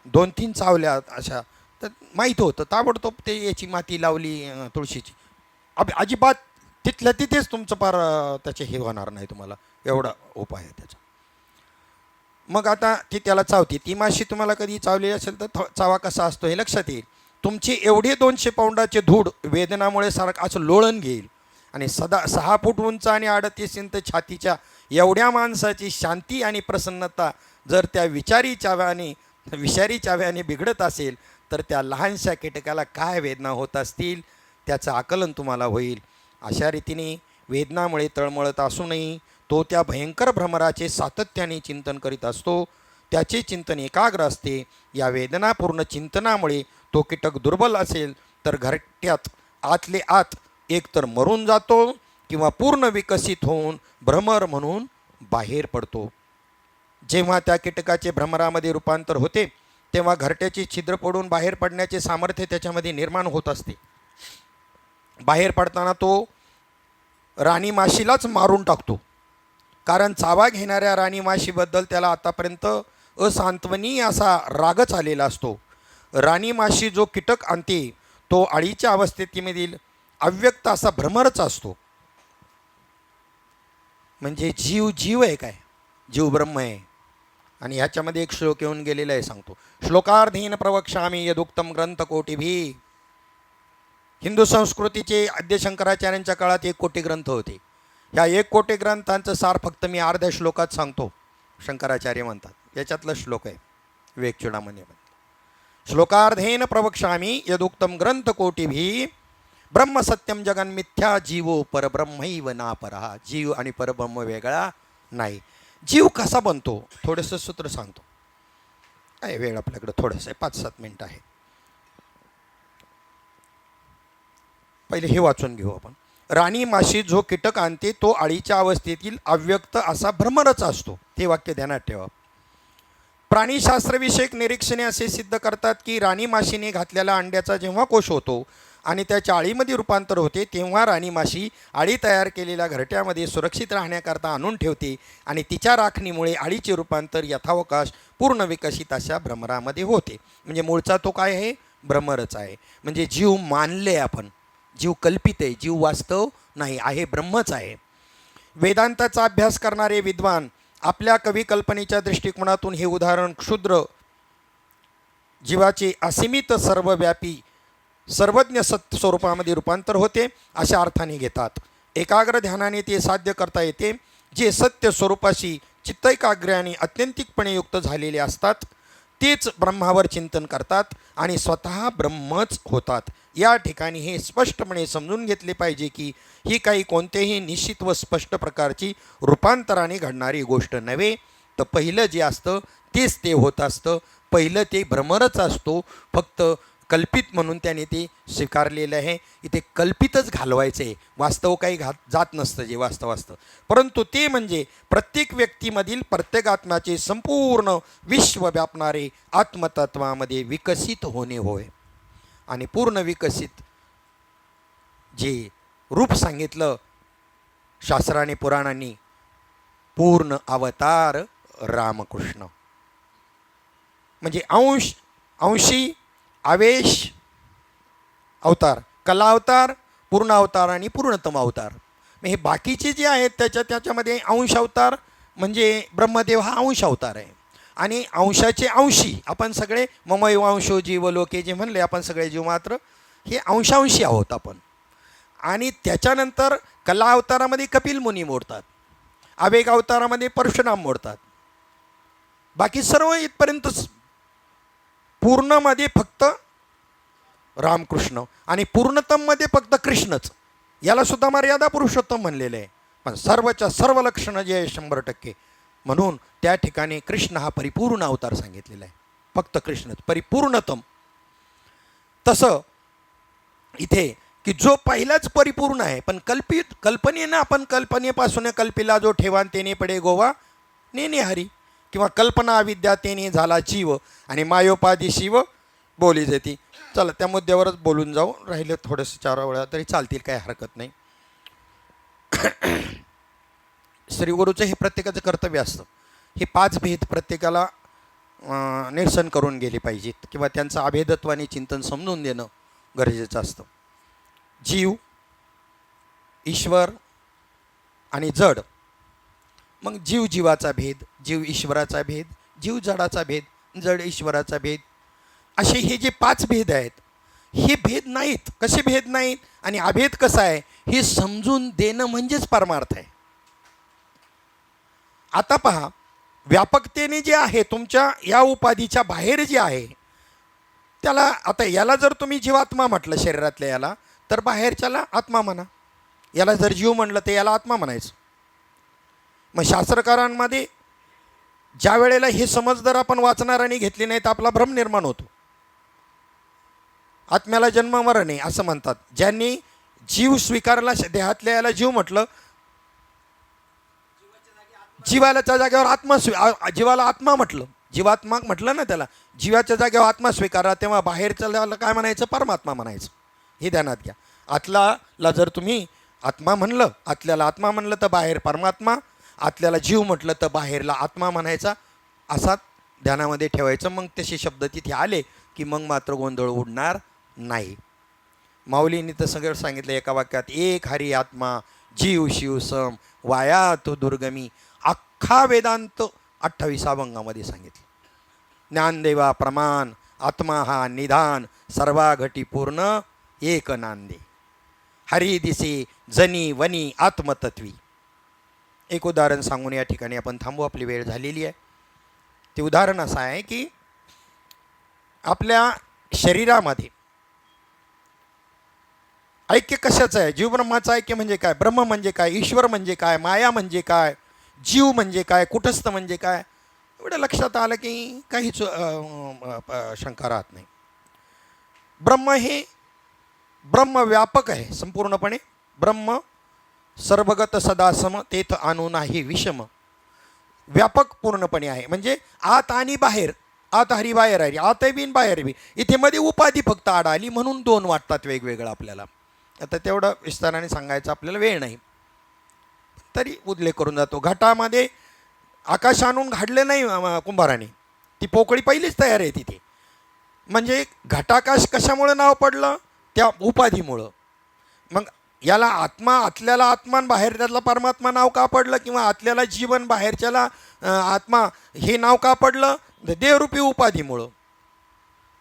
2-3 चावल्या अशा. तर माहीत होतं ताबडतोब ते याची माती लावली तुळशीची, अजिबात तिथल्या तिथेच तुमचं पार त्याचे हे होणार नाही तुम्हाला, एवढा उपाय आहे त्याचा. मग आता ती त्याला चावते. ती माशी तुम्हाला कधी चावली असेल तर चावा कसा असतो हे लक्षात येईल. तुमचे एवढे 200 पाऊंडाचे धूड वेदनामुळे सारखं असं लोळण घेईल आणि 6 फूट उंच आणि 38 इंच छातीच्या एवढ्या माणसाची शांती आणि प्रसन्नता जर त्या विषारी चाव्याने बिघडत असेल तर त्या लहानशा कीटकाला काय वेदना होत असतील त्याचं आकलन तुम्हाला होईल. अशा रीतीने वेदनामुळे तळमळत असूनही तो त्या भयंकर भ्रमराचे सातत्याने चिंतन करीत असतो. त्याचे चिंतन एकाग्र असते. या वेदनापूर्ण चिंतनामुळे तो कीटक दुर्बल असेल तर घरट्यात आतले आत एकतर मरून जातो किंवा पूर्ण विकसित होऊन भ्रमर म्हणून बाहेर पडतो. जेव्हा त्या कीटकाचे भ्रमरामध्ये रूपांतर होते तेव्हा घरट्याची छिद्र पडून बाहेर पडण्याचे सामर्थ्य त्याच्यामध्ये निर्माण होत असते. बाहेर पडताना तो राणी माशीलाच मारून टाकतो, कारण चावा घेणाऱ्या राणी माशीबद्दल त्याला आतापर्यंत असांत्वनीय असा रागच आलेला असतो. राणी माशी जो कीटक आणते तो अळीच्या अवस्थेमधील अव्यक्त असा भ्रमरच असतो. म्हणजे जीव आहे, काय जीव ब्रह्म आहे. आणि ह्याच्यामध्ये एक श्लोक येऊन गेलेला आहे, सांगतो. श्लोकार्धेन प्रवक्ष्यामि यदुक्तम ग्रंथकोटिभिः. हिंदू संस्कृतीचे आद्य शंकराचार्यांच्या काळात 1 कोटी ग्रंथ होते. ह्या 1 कोटी ग्रंथांचं सार फक्त मी अर्ध्या श्लोकात सांगतो, शंकराचार्य म्हणतात. याच्यातला श्लोक आहे विवेकचूडामणी. श्लोकार्धेन प्रवक्ष्यामि यदुक्तम ग्रंथकोटिभिः ब्रह्म सत्यम जगन मिथ्या जीवो परब्रह्मैव नापरः. जीव आणि परब्रह्म वेगळा नाही. जीव कसा बनतो थोडंसं सूत्र सांगतो. आहे वेळ आपल्याकडे थोडंसं आहे, 5-7 मिनटं आहे. पहिले हे वाचून घेऊ आपण. राणी माशी जो कीटक आणते तो अळीच्या अवस्थेतील अव्यक्त असा भ्रमरच असतो. हे वाक्य ध्यानात ठेवा. प्राणीशास्त्रविषयक निरीक्षणे असे सिद्ध करतात की राणी माशीने घातलेला अंड्याचा जेव्हा कोश होतो आणि त्याच्या अळीमध्ये रूपांतर होते तेव्हा राणी माशी अळी तयार केलेल्या घरट्यामध्ये सुरक्षित राहण्याकरता आणून ठेवते आणि तिच्या राखणीमुळे अळीचे रूपांतर यथावकाश पूर्ण विकसित अशा भ्रमरामध्ये होते. म्हणजे मूळचा तो काय आहे, भ्रमरच आहे. म्हणजे जीव मानले आपण, जीव कल्पित आहे, जीव वास्तव नाही आहे, ब्रह्मच आहे. वेदांताचा अभ्यास करणारे विद्वान आपल्या कविकल्पनेच्या दृष्टिकोनातून हे उदाहरण क्षुद्र जीवाचे असीमित सर्वव्यापी सर्वज्ञ सत्य स्वरूपामध्ये रूपांतर होते अशा अर्थाने घेतात. एकाग्र ध्यानाने ते साध्य करता येते. जे सत्य स्वरूपाशी चित्तैकाग्र्याने अत्यंतिकपणे युक्त झालेले असतात तेच ब्रह्मावर चिंतन करतात आणि स्वतः ब्रह्मच होतात. या ठिकाणी हे स्पष्टपणे समजून घेतले पाहिजे की ही काही कोणतेही निश्चित व स्पष्ट प्रकारची रूपांतराने घडणारी गोष्ट नव्हे, तर पहिलं जे असतं तेच ते होत असतं. पहिलं ते भ्रमरच असतो, फक्त कल्पित म्हणून त्याने ते स्वीकारलेलं आहे. इथे कल्पितच घालवायचं आहे, वास्तव काही जात नसतं जे वास्तव असतं. परंतु ते म्हणजे प्रत्येक व्यक्तीमधील प्रत्येकात्म्याचे संपूर्ण विश्व व्यापणारे आत्मतत्वामध्ये विकसित होणे होय. आणि पूर्ण विकसित जे रूप सांगितलं शास्त्राने पुराणांनी, पूर्ण अवतार रामकृष्ण. म्हणजे अंशी आवेश अवतार, कला अवतार, पूर्ण अवतार आणि पूर्णतम अवतार. मग हे बाकीचे जे आहेत त्याच्यामध्ये अंश अवतार म्हणजे ब्रह्मदेव हा अंश अवतार आहे. आणि अंशाचे अंशी आपण सगळे ममैव अंशो जीव लोके जे म्हणले आपण सगळे जीव मात्र हे अंशांशी आहोत आपण. आणि त्याच्यानंतर कला अवतारामध्ये कपिल मुनी मोडतात, आवेग अवतारामध्ये परशुराम मोडतात, बाकी सर्व इथपर्यंतच. पूर्णमध्ये फक्त रामकृष्ण आणि पूर्णतममध्ये फक्त कृष्णच. याला सुद्धा मर्यादा पुरुषोत्तम म्हणलेलं आहे. पण सर्वच्या सर्व लक्षणं जे आहे 100%, म्हणून त्या ठिकाणी कृष्ण हा परिपूर्ण अवतार सांगितलेला आहे. फक्त कृष्णच परिपूर्णतम. तसं इथे की जो पहिलाच परिपूर्ण आहे, पण कल्पनेनं आपण कल्पनेपासून कल्पिला जो ठेवान तेने पडे गोवा नेने हरी, किंवा कल्पना अविद्या तेने झाला जीव आणि मायोपाधी शिव बोली जाती. चला त्या मुद्द्यावरच बोलून जाऊ, राहिले थोडंसं 4 वेळा तरी चालतील, काही हरकत नाही. श्रीगुरूचं हे प्रत्येकाचं कर्तव्य असतं. हे 5 भेद प्रत्येकाला निरसन करून गेले पाहिजेत, किंवा त्यांचं अभेदत्वाने चिंतन समजून देणं गरजेचं असतं. जीव, ईश्वर आणि जड. मग जीव जीवाचा भेद, जीव ईश्वराचा भेद, जीव जडाचा भेद, जड ईश्वराचा भेद, असे हे जे 5 भेद आहेत, हे भेद नाहीत. कसे भेद नाहीत आणि अभेद कसा आहे हे समजून देणं म्हणजेच परमार्थ आहे. आता पहा, व्यापकतेने जे आहे तुमच्या या उपाधीच्या बाहेर जे आहे त्याला, आता याला जर तुम्ही जीवात्मा म्हटलं शरीरातल्या याला, तर बाहेरच्याला आत्मा म्हणा. याला जर जीव म्हणलं तर याला आत्मा म्हणायचं. मग शास्त्रकारांमध्ये ज्या वेळेला हे समज जर आपण वाचणाऱ्यांनी घेतली नाही तर आपला भ्रम निर्माण होतो. आत्म्याला जन्म मरण आहे असं म्हणतात. ज्यांनी जीव स्वीकारला, देहातल्या याला जीव म्हटलं, जीवाच्या जागेवर आत्मा जीवाला आत्मा म्हटलं, जीवात्मा म्हटलं ना त्याला, जीवाच्या जागेवर आत्मा स्वीकारला, तेव्हा बाहेरच्याला काय म्हणायचं? परमात्मा म्हणायचं. हे ध्यानात घ्या. आतल्याला जर तुम्ही आत्मा म्हणलं, आतल्याला आत्मा म्हणलं तर बाहेर परमात्मा, आतल्याला जीव म्हटलं तर बाहेरला आत्मा म्हणायचा, असा ध्यानामध्ये ठेवायचं. मग तसे शब्द तिथे आले की मग मात्र गोंधळ उडणार नाही. माऊलींनी तर सगळं सांगितलं एका वाक्यात, एक हरी आत्मा जीव शिव सम वाया तो दुर्गमी. अख्खा वेदांत 28 अभंगामध्ये सांगितलं. ज्ञानदेवा प्रमाण, आत्मा हा निधान, सर्वा घटी पूर्ण एक नांदे. हरी दिसे जनी वनी आत्मतत्वी. एक उदाहरण सांगून या ठिकाणी आपण थांबू, आपली वेळ झालेली आहे. ते उदाहरण असं आहे की आपल्या शरीरामध्ये ऐक्य कशाचं आहे? जीवब्रह्माचं ऐक्य म्हणजे काय? ब्रह्म म्हणजे काय? ईश्वर म्हणजे काय? माया म्हणजे काय? जीव म्हणजे काय? कुटस्थ म्हणजे काय? एवढं लक्षात आलं की काहीच शंका राहत नाही. ब्रह्म हे ब्रह्म व्यापक आहे संपूर्णपणे. ब्रह्म सर्वगत सदासम तेथ आणू नाही विषम. व्यापक पूर्णपणे आहे, म्हणजे आत आणि बाहेर. आत हरी बाहेर हरी, आत बी बाहेर बी. इथे मध्ये उपाधी फक्त आड आली म्हणून 2 वाटतात वेगवेगळं आपल्याला. आता तेवढं विस्ताराने सांगायचं आपल्याला वेळ नाही, तरी उल्लेख करून जातो. घटामध्ये आकाश आणून घाडले नाही कुंभाराने, ती पोकळी पहिलीच तयार आहे तिथे. म्हणजे घटाकाश कशामुळं नाव पडलं? त्या उपाधीमुळं. मग याला आत्मा, आतल्याला आत्मा, बाहेर त्यातला परमात्मा नाव का पडलं? किंवा आतल्याला जीवन, बाहेरच्याला आत्मा हे नाव का पडलं? देहरूपी उपाधीमुळं.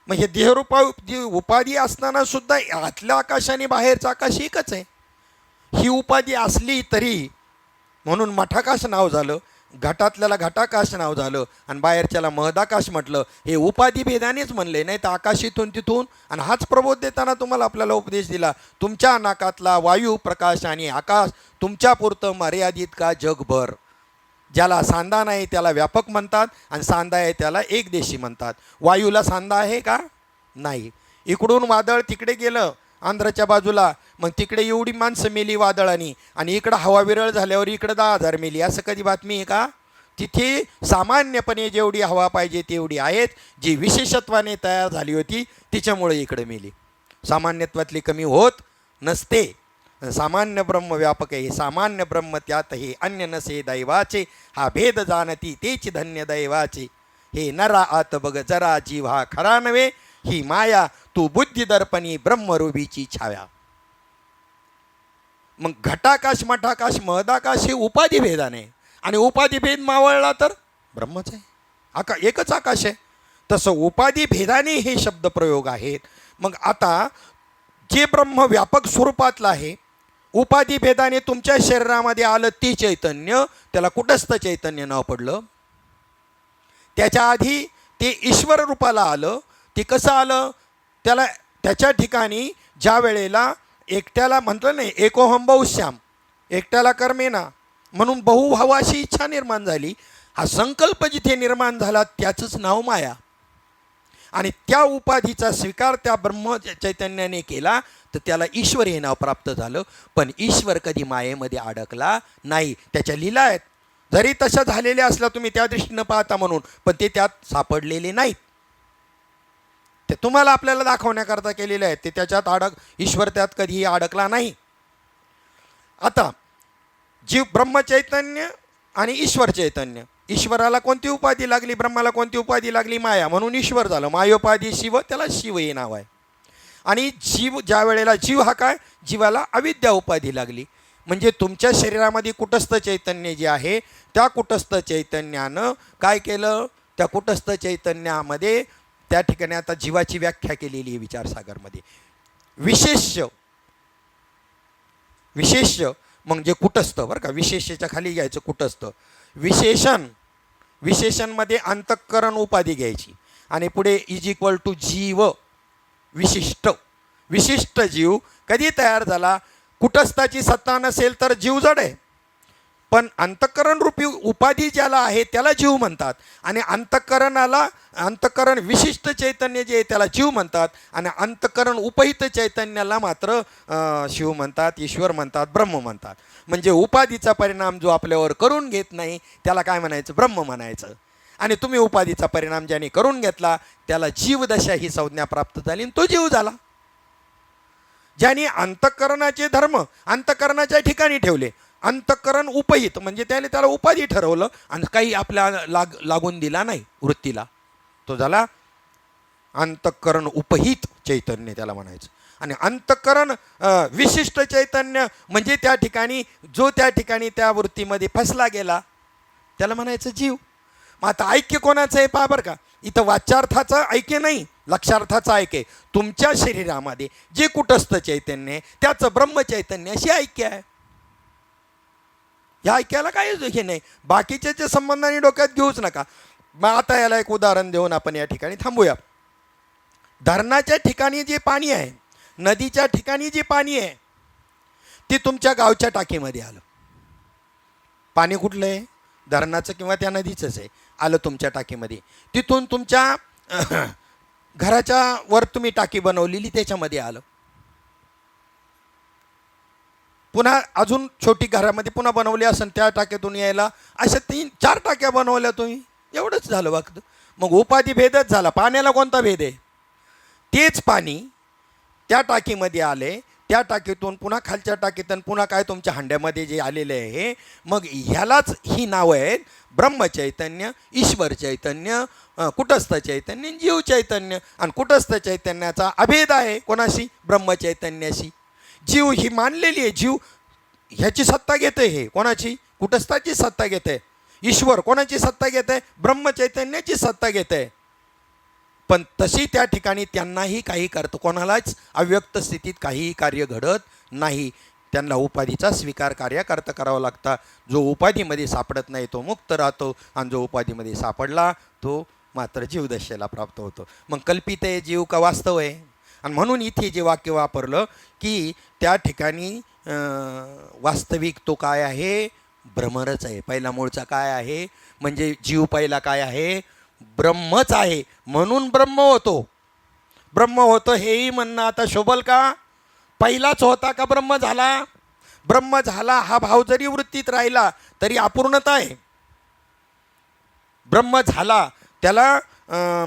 मग हे देहरूपा उपाधी असताना सुद्धा आतल्या आकाश आणि बाहेरचं आकाश एकच आहे. ही उपाधी असली तरी म्हणून मठाकाश नाव झालं, घटातल्याला घटाकाश नाव झालं आणि बाहेरच्याला महदाकाश म्हटलं. हे उपाधी भेदानेच म्हणले, नाही तर आकाश इथून तिथून. आणि हाच प्रबोध देताना तुम्हाला आपल्याला उपदेश दिला, तुमच्या नाकातला वायू, प्रकाश आणि आकाश तुमच्यापुरतं मर्यादित का जगभर. ज्याला सांदा नाही त्याला व्यापक म्हणतात आणि सांदा आहे त्याला एकदेशी म्हणतात. वायूला सांदा आहे का? नाही. इकडून वादळ तिकडे गेलं आंध्रच्या बाजूला, मग तिकडे एवढी माणसं मेली वादळाने, आणि इकडं हवा विरळ झाल्यावर इकडं 10,000 मेली, असं कधी बातमी आहे का? तिथे सामान्यपणे जेवढी हवा पाहिजे तेवढी आहेत, जी विशेषत्वाने तयार झाली होती तिच्यामुळे इकडे मेली. सामान्यत्वातली कमी होत नसते. सामान्य ब्रह्म व्यापक आहे. सामान्य ब्रह्म त्यात हे अन्य नसे दैवाचे, हा भेद जाणती तेच धन्य दैवाचे. हे नरा आत बघ जरा जीव हा खरा नव्हे, ही माया तू बुद्धी दर्पणी ब्रह्मरूपीची छाव्या. मग घटाकाश, मठाकाश, महदाकाश हे उपाधी भेदाने, आणि उपाधी भेद मावळला तर ब्रह्मच आहे. एकच आकाश आहे. तसं उपाधी भेदाने हे शब्दप्रयोग आहेत. मग आता जे ब्रह्म व्यापक स्वरूपातलं आहे, उपाधी भेदाने तुमच्या शरीरामध्ये आलं ते चैतन्य, त्याला कुटस्थ चैतन्य नाव पडलं. त्याच्या आधी ते ईश्वर रूपाला आलं. ते कसं आलं? त्याला त्याच्या ठिकाणी ज्या वेळेला एकट्याला म्हटलं नाही, एकोहम बहुश्याम, एकट्याला कर्मेना म्हणून बहु व्हावं अशी इच्छा निर्माण झाली. हा संकल्प जिथे निर्माण झाला त्याचंच नाव माया. आणि त्या उपाधीचा स्वीकार त्या ब्रह्म चैतन्याने केला तर त्याला ईश्वर हे नाव प्राप्त झालं. पण ईश्वर कधी मायेमध्ये अडकला नाही. त्याच्या लीला आहेत, जरी तशा झालेल्या असल्या तुम्ही त्या दृष्टीनं पाहता म्हणून, पण ते त्यात सापडलेले नाहीत. ते तुम्हाला आपल्याला दाखवण्याकरता केलेले आहेत. ते त्याच्यात ईश्वर त्यात कधीही अडकला नाही. आता जीव ब्रह्मचैतन्य आणि ईश्वर चैतन्य, ईश्वराला कोणती उपाधी लागली, ब्रह्माला कोणती उपाधी लागली? माया, म्हणून ईश्वर झालं. मायोपाधी शिव, त्याला शिव हे नाव आहे. आणि जीव, ज्या वेळेला जीव हा काय, जीवाला अविद्या उपाधी लागली. म्हणजे तुमच्या शरीरामध्ये कुटस्थ चैतन्य जे आहे, त्या कुटस्थ चैतन्यानं काय केलं? त्या कुटस्थ चैतन्यामध्ये त्या ठिकाणी आता जीवाची व्याख्या केलेली आहे विचारसागरमध्ये. विशेष म्हणजे कुटस्थ बरं का, विशेषच्या खाली घ्यायचं कुटस्थ. विशेषणमध्ये अंतःकरण उपाधी घ्यायची आणि पुढे इज इक्वल टू जीव. विशिष्ट जीव कधी तयार झाला? कुटस्थाची सत्ता नसेल तर जीव जड आहे. पण अंतःकरण रूपी उपाधी ज्याला आहे त्याला जीव म्हणतात. आणि अंतःकरण विशिष्ट चैतन्य जे आहे त्याला जीव म्हणतात. आणि अंतःकरण उपहित चैतन्याला मात्र शिव म्हणतात, ईश्वर म्हणतात, ब्रह्म म्हणतात. म्हणजे उपाधीचा परिणाम जो आपल्यावर करून घेत नाही त्याला काय म्हणायचं? ब्रह्म म्हणायचं. आणि तुम्ही उपाधीचा परिणाम ज्याने करून घेतला त्याला जीवदशा ही संज्ञा प्राप्त झाली आणि तो जीव झाला. ज्याने अंतःकरणाचे धर्म अंतःकरणाच्या ठिकाणी ठेवले, अंतःकरण उपहित म्हणजे त्याला उपाधी ठरवलं आणि काही आपल्या लागून दिला नाही वृत्तीला, तो झाला अंतःकरण उपहित चैतन्य त्याला म्हणायचं. आणि अंतःकरण विशिष्ट चैतन्य म्हणजे त्या ठिकाणी त्या वृत्तीमध्ये फसला गेला त्याला म्हणायचं जीव. मग आता ऐक्य कोणाचं आहे पहा बरं का, इथं वाच्यार्थाचं ऐक्य नाही, लक्षार्थाचं ऐक्य. तुमच्या शरीरामध्ये जे कुटस्थ चैतन्य आहे त्याचं ब्रह्मचैतन्याशी ऐक्य आहे. ह्या ऐक्याला काय हे नाही, बाकीचे संबंधाने डोक्यात घेऊच नका. मग आता याला एक उदाहरण देऊन आपण या ठिकाणी थांबूया. धरणाच्या ठिकाणी जे पाणी आहे, नदीच्या ठिकाणी जे पाणी आहे ते तुमच्या गावच्या टाकीमध्ये आलं. पाणी कुठलं आहे? धरणाचं किंवा त्या नदीचंच आहे. आलं तुमच्या टाकीमध्ये. तिथून तुमच्या घराच्या वर तुम्ही टाकी बनवलेली त्याच्यामध्ये आलं. पुन्हा अजून छोटी घरामध्ये पुन्हा बनवली असेल त्या टाक्यातून यायला, अशा 3-4 टाक्या बनवल्या तुम्ही, एवढंच झालं वागतं. मग उपाधी भेदच झाला. पाण्याला कोणता भेद आहे? तेच पाणी त्या टाकीमध्ये आले, त्या टाकीतून पुन्हा खालच्या टाकीतून पुन्हा काय तुमच्या हांड्यामध्ये जे आलेले आहे. मग ह्यालाच ही नावं आहेत ब्रह्मचैतन्य, ईश्वर चैतन्य, कुटस्थ चैतन्य, जीव चैतन्य. आणि कुटस्थ चैतन्याचा अभेद आहे कोणाशी? ब्रह्मचैतन्याशी. जीव ही मानलेली आहे, जीव ह्याची सत्ता घेते. हे कोणाची? कुटस्थाची सत्ता घेते. ईश्वर कोणाची सत्ता घेते? ब्रह्मचैतन्याची सत्ता घेते. पण तशी त्या ठिकाणी त्यांनाही काही करतं, कोणालाच अव्यक्त स्थितीत काहीही कार्य घडत नाही. त्यांना उपाधीचा स्वीकार कार्यकर्ता करावा लागता. जो उपाधीमध्ये सापडत नाही तो मुक्त राहतो आणि जो उपाधीमध्ये सापडला तो मात्र जीवदशेला प्राप्त होतो. मग कल्पित आहे जीव का वास्तव आहे? आणि म्हणून इथे जे वाक्य वापरलं की त्या ठिकाणी वास्तविक तो काय आहे? भ्रमरच आहे. पहिला मूळचा काय आहे? म्हणजे जीव पहिला काय आहे? ब्रह्मच आहे. म्हणून ब्रह्म होतो हेही म्हणणं आता शोभल का? पहिलाच होता का ब्रह्म झाला? ब्रह्म झाला हा भाव जरी वृत्तीत राहिला तरी अपूर्णता आहे. ब्रह्म झाला त्याला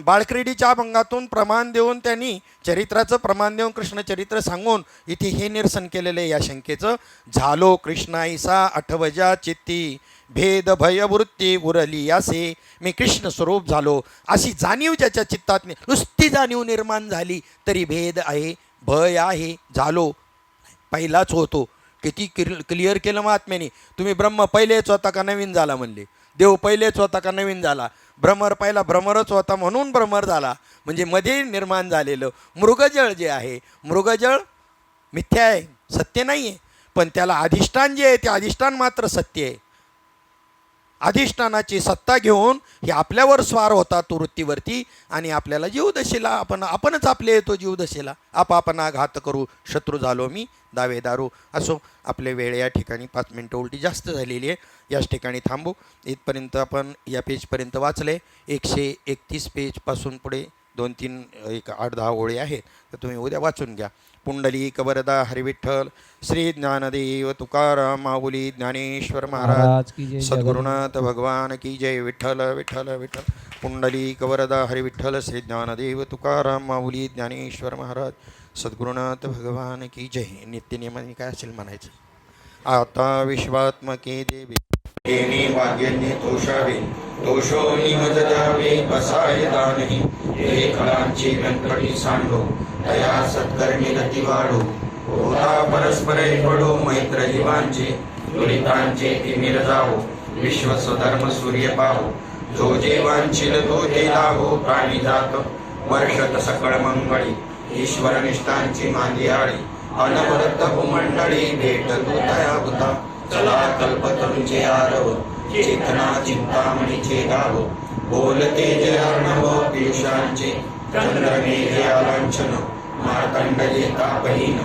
बाळक्रीडीच्या अभंगातून प्रमाण देऊन त्यांनी चरित्राचं प्रमाण देऊन कृष्णचरित्र सांगून इथे हे निरसन केलेलं आहे या शंकेचं. झालो कृष्णाईसा आठवजा चित्ती, भेद भय वृत्ती उरली यासे, मी कृष्ण स्वरूप झालो अशी जाणीव ज्याच्या चित्तात नुसती जाणीव निर्माण झाली तरी भेद आहे, भय आहे, झालो पहिलाच होतो. किती क्लिअर केलं महात्म्याने. तुम्ही ब्रह्म पहिलेच होता का नवीन झाला म्हणले, देव पहिलेच होता का नवीन झाला. भ्रमर पहिला भ्रमरच होता म्हणून भ्रमर झाला, म्हणजे मध्ये निर्माण झालेलं मृगजळ जे आहे, मृगजळ मिथ्या आहे, सत्य नाही आहे, पण त्याला अधिष्ठान जे आहे ते अधिष्ठान मात्र सत्य आहे. अधिष्ठानाची सत्ता घेऊन हे आपल्यावर स्वार होतात वृत्तीवरती आणि आपल्याला जीवदशेला आपणच आपले येतो जीवदशेला. आपापना घात करू शत्रू झालो मी दावेदारू. असो, आपले वेळ या ठिकाणी 5 मिनटं उलटी जास्त झालेली आहे, याच ठिकाणी थांबू. इथपर्यंत आपण या पेजपर्यंत वाचले. 131 पेजपासून पुढे 2-3 एक 8-10 ओळी आहेत, तर तुम्ही उद्या वाचून घ्या. पुंडलिक वरदा हरिविठ्ठल श्री ज्ञानदेव तुकाराम माऊली ज्ञानेश्वर महाराज सद्गुरुनाथ भगवान की जय. विठ्ठल विठ्ठल विठ्ठल. पुंडलिक वरदा हरिविठ्ठल श्री ज्ञानदेव तुकाराम माऊली ज्ञानेश्वर महाराज सद्गुरुनाथ भगवान की जय. नित्यनियमाने काय असेल म्हणायचं. आता विश्वात्मके देवी येणे वाद्यज्ञ तोषावे तोषो निमज जावे बसाय दानही हे कलांची व्यंकटी सांडो दया सत्कर्मी गती वाढो होता परस्पर पडो मैत्र जीवांचे दुरितांचे तिमिर जावो विश्व स्वधर्म सूर्य पाहो जो जे वांछिल तो जे लाभो प्राणी जात वर्षत सकळ मंगळी ईश्वर निष्ठांची मांदियाळी अनवरत भूमंडळी भेट तया बुता चला कल्पतरूंचे आरव चेतना चिंतामणीचे गाव बोलते जे अर्णव पियुषांचे चंद्रमेघे आलांछन मार्तंड जे तापहीन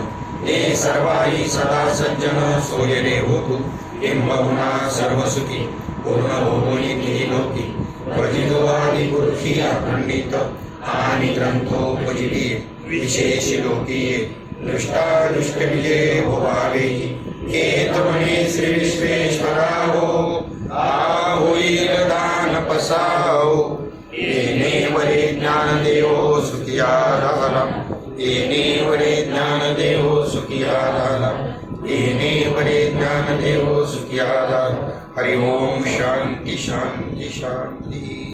ते सर्वाई सदा सज्जन सोयरे होतु किंबहुना सर्व सुखी पूर्ण होऊनी ती लोकी भजितो आदि पुरुषी अखंडित आणि ग्रंथोपजीवी विशेष लोकीये दृष्टादुष्ट विजय भोवावेही केतमणे श्री विश्वेश्वराहो होईल दान पसाओ येणे वरे ज्ञान देवो सुखिया राहला येणे वरे ज्ञान देवो सुखिया राहला येणे वरे ज्ञान देवो सुखिया राहला. हरि ओम शांती शांती शांती.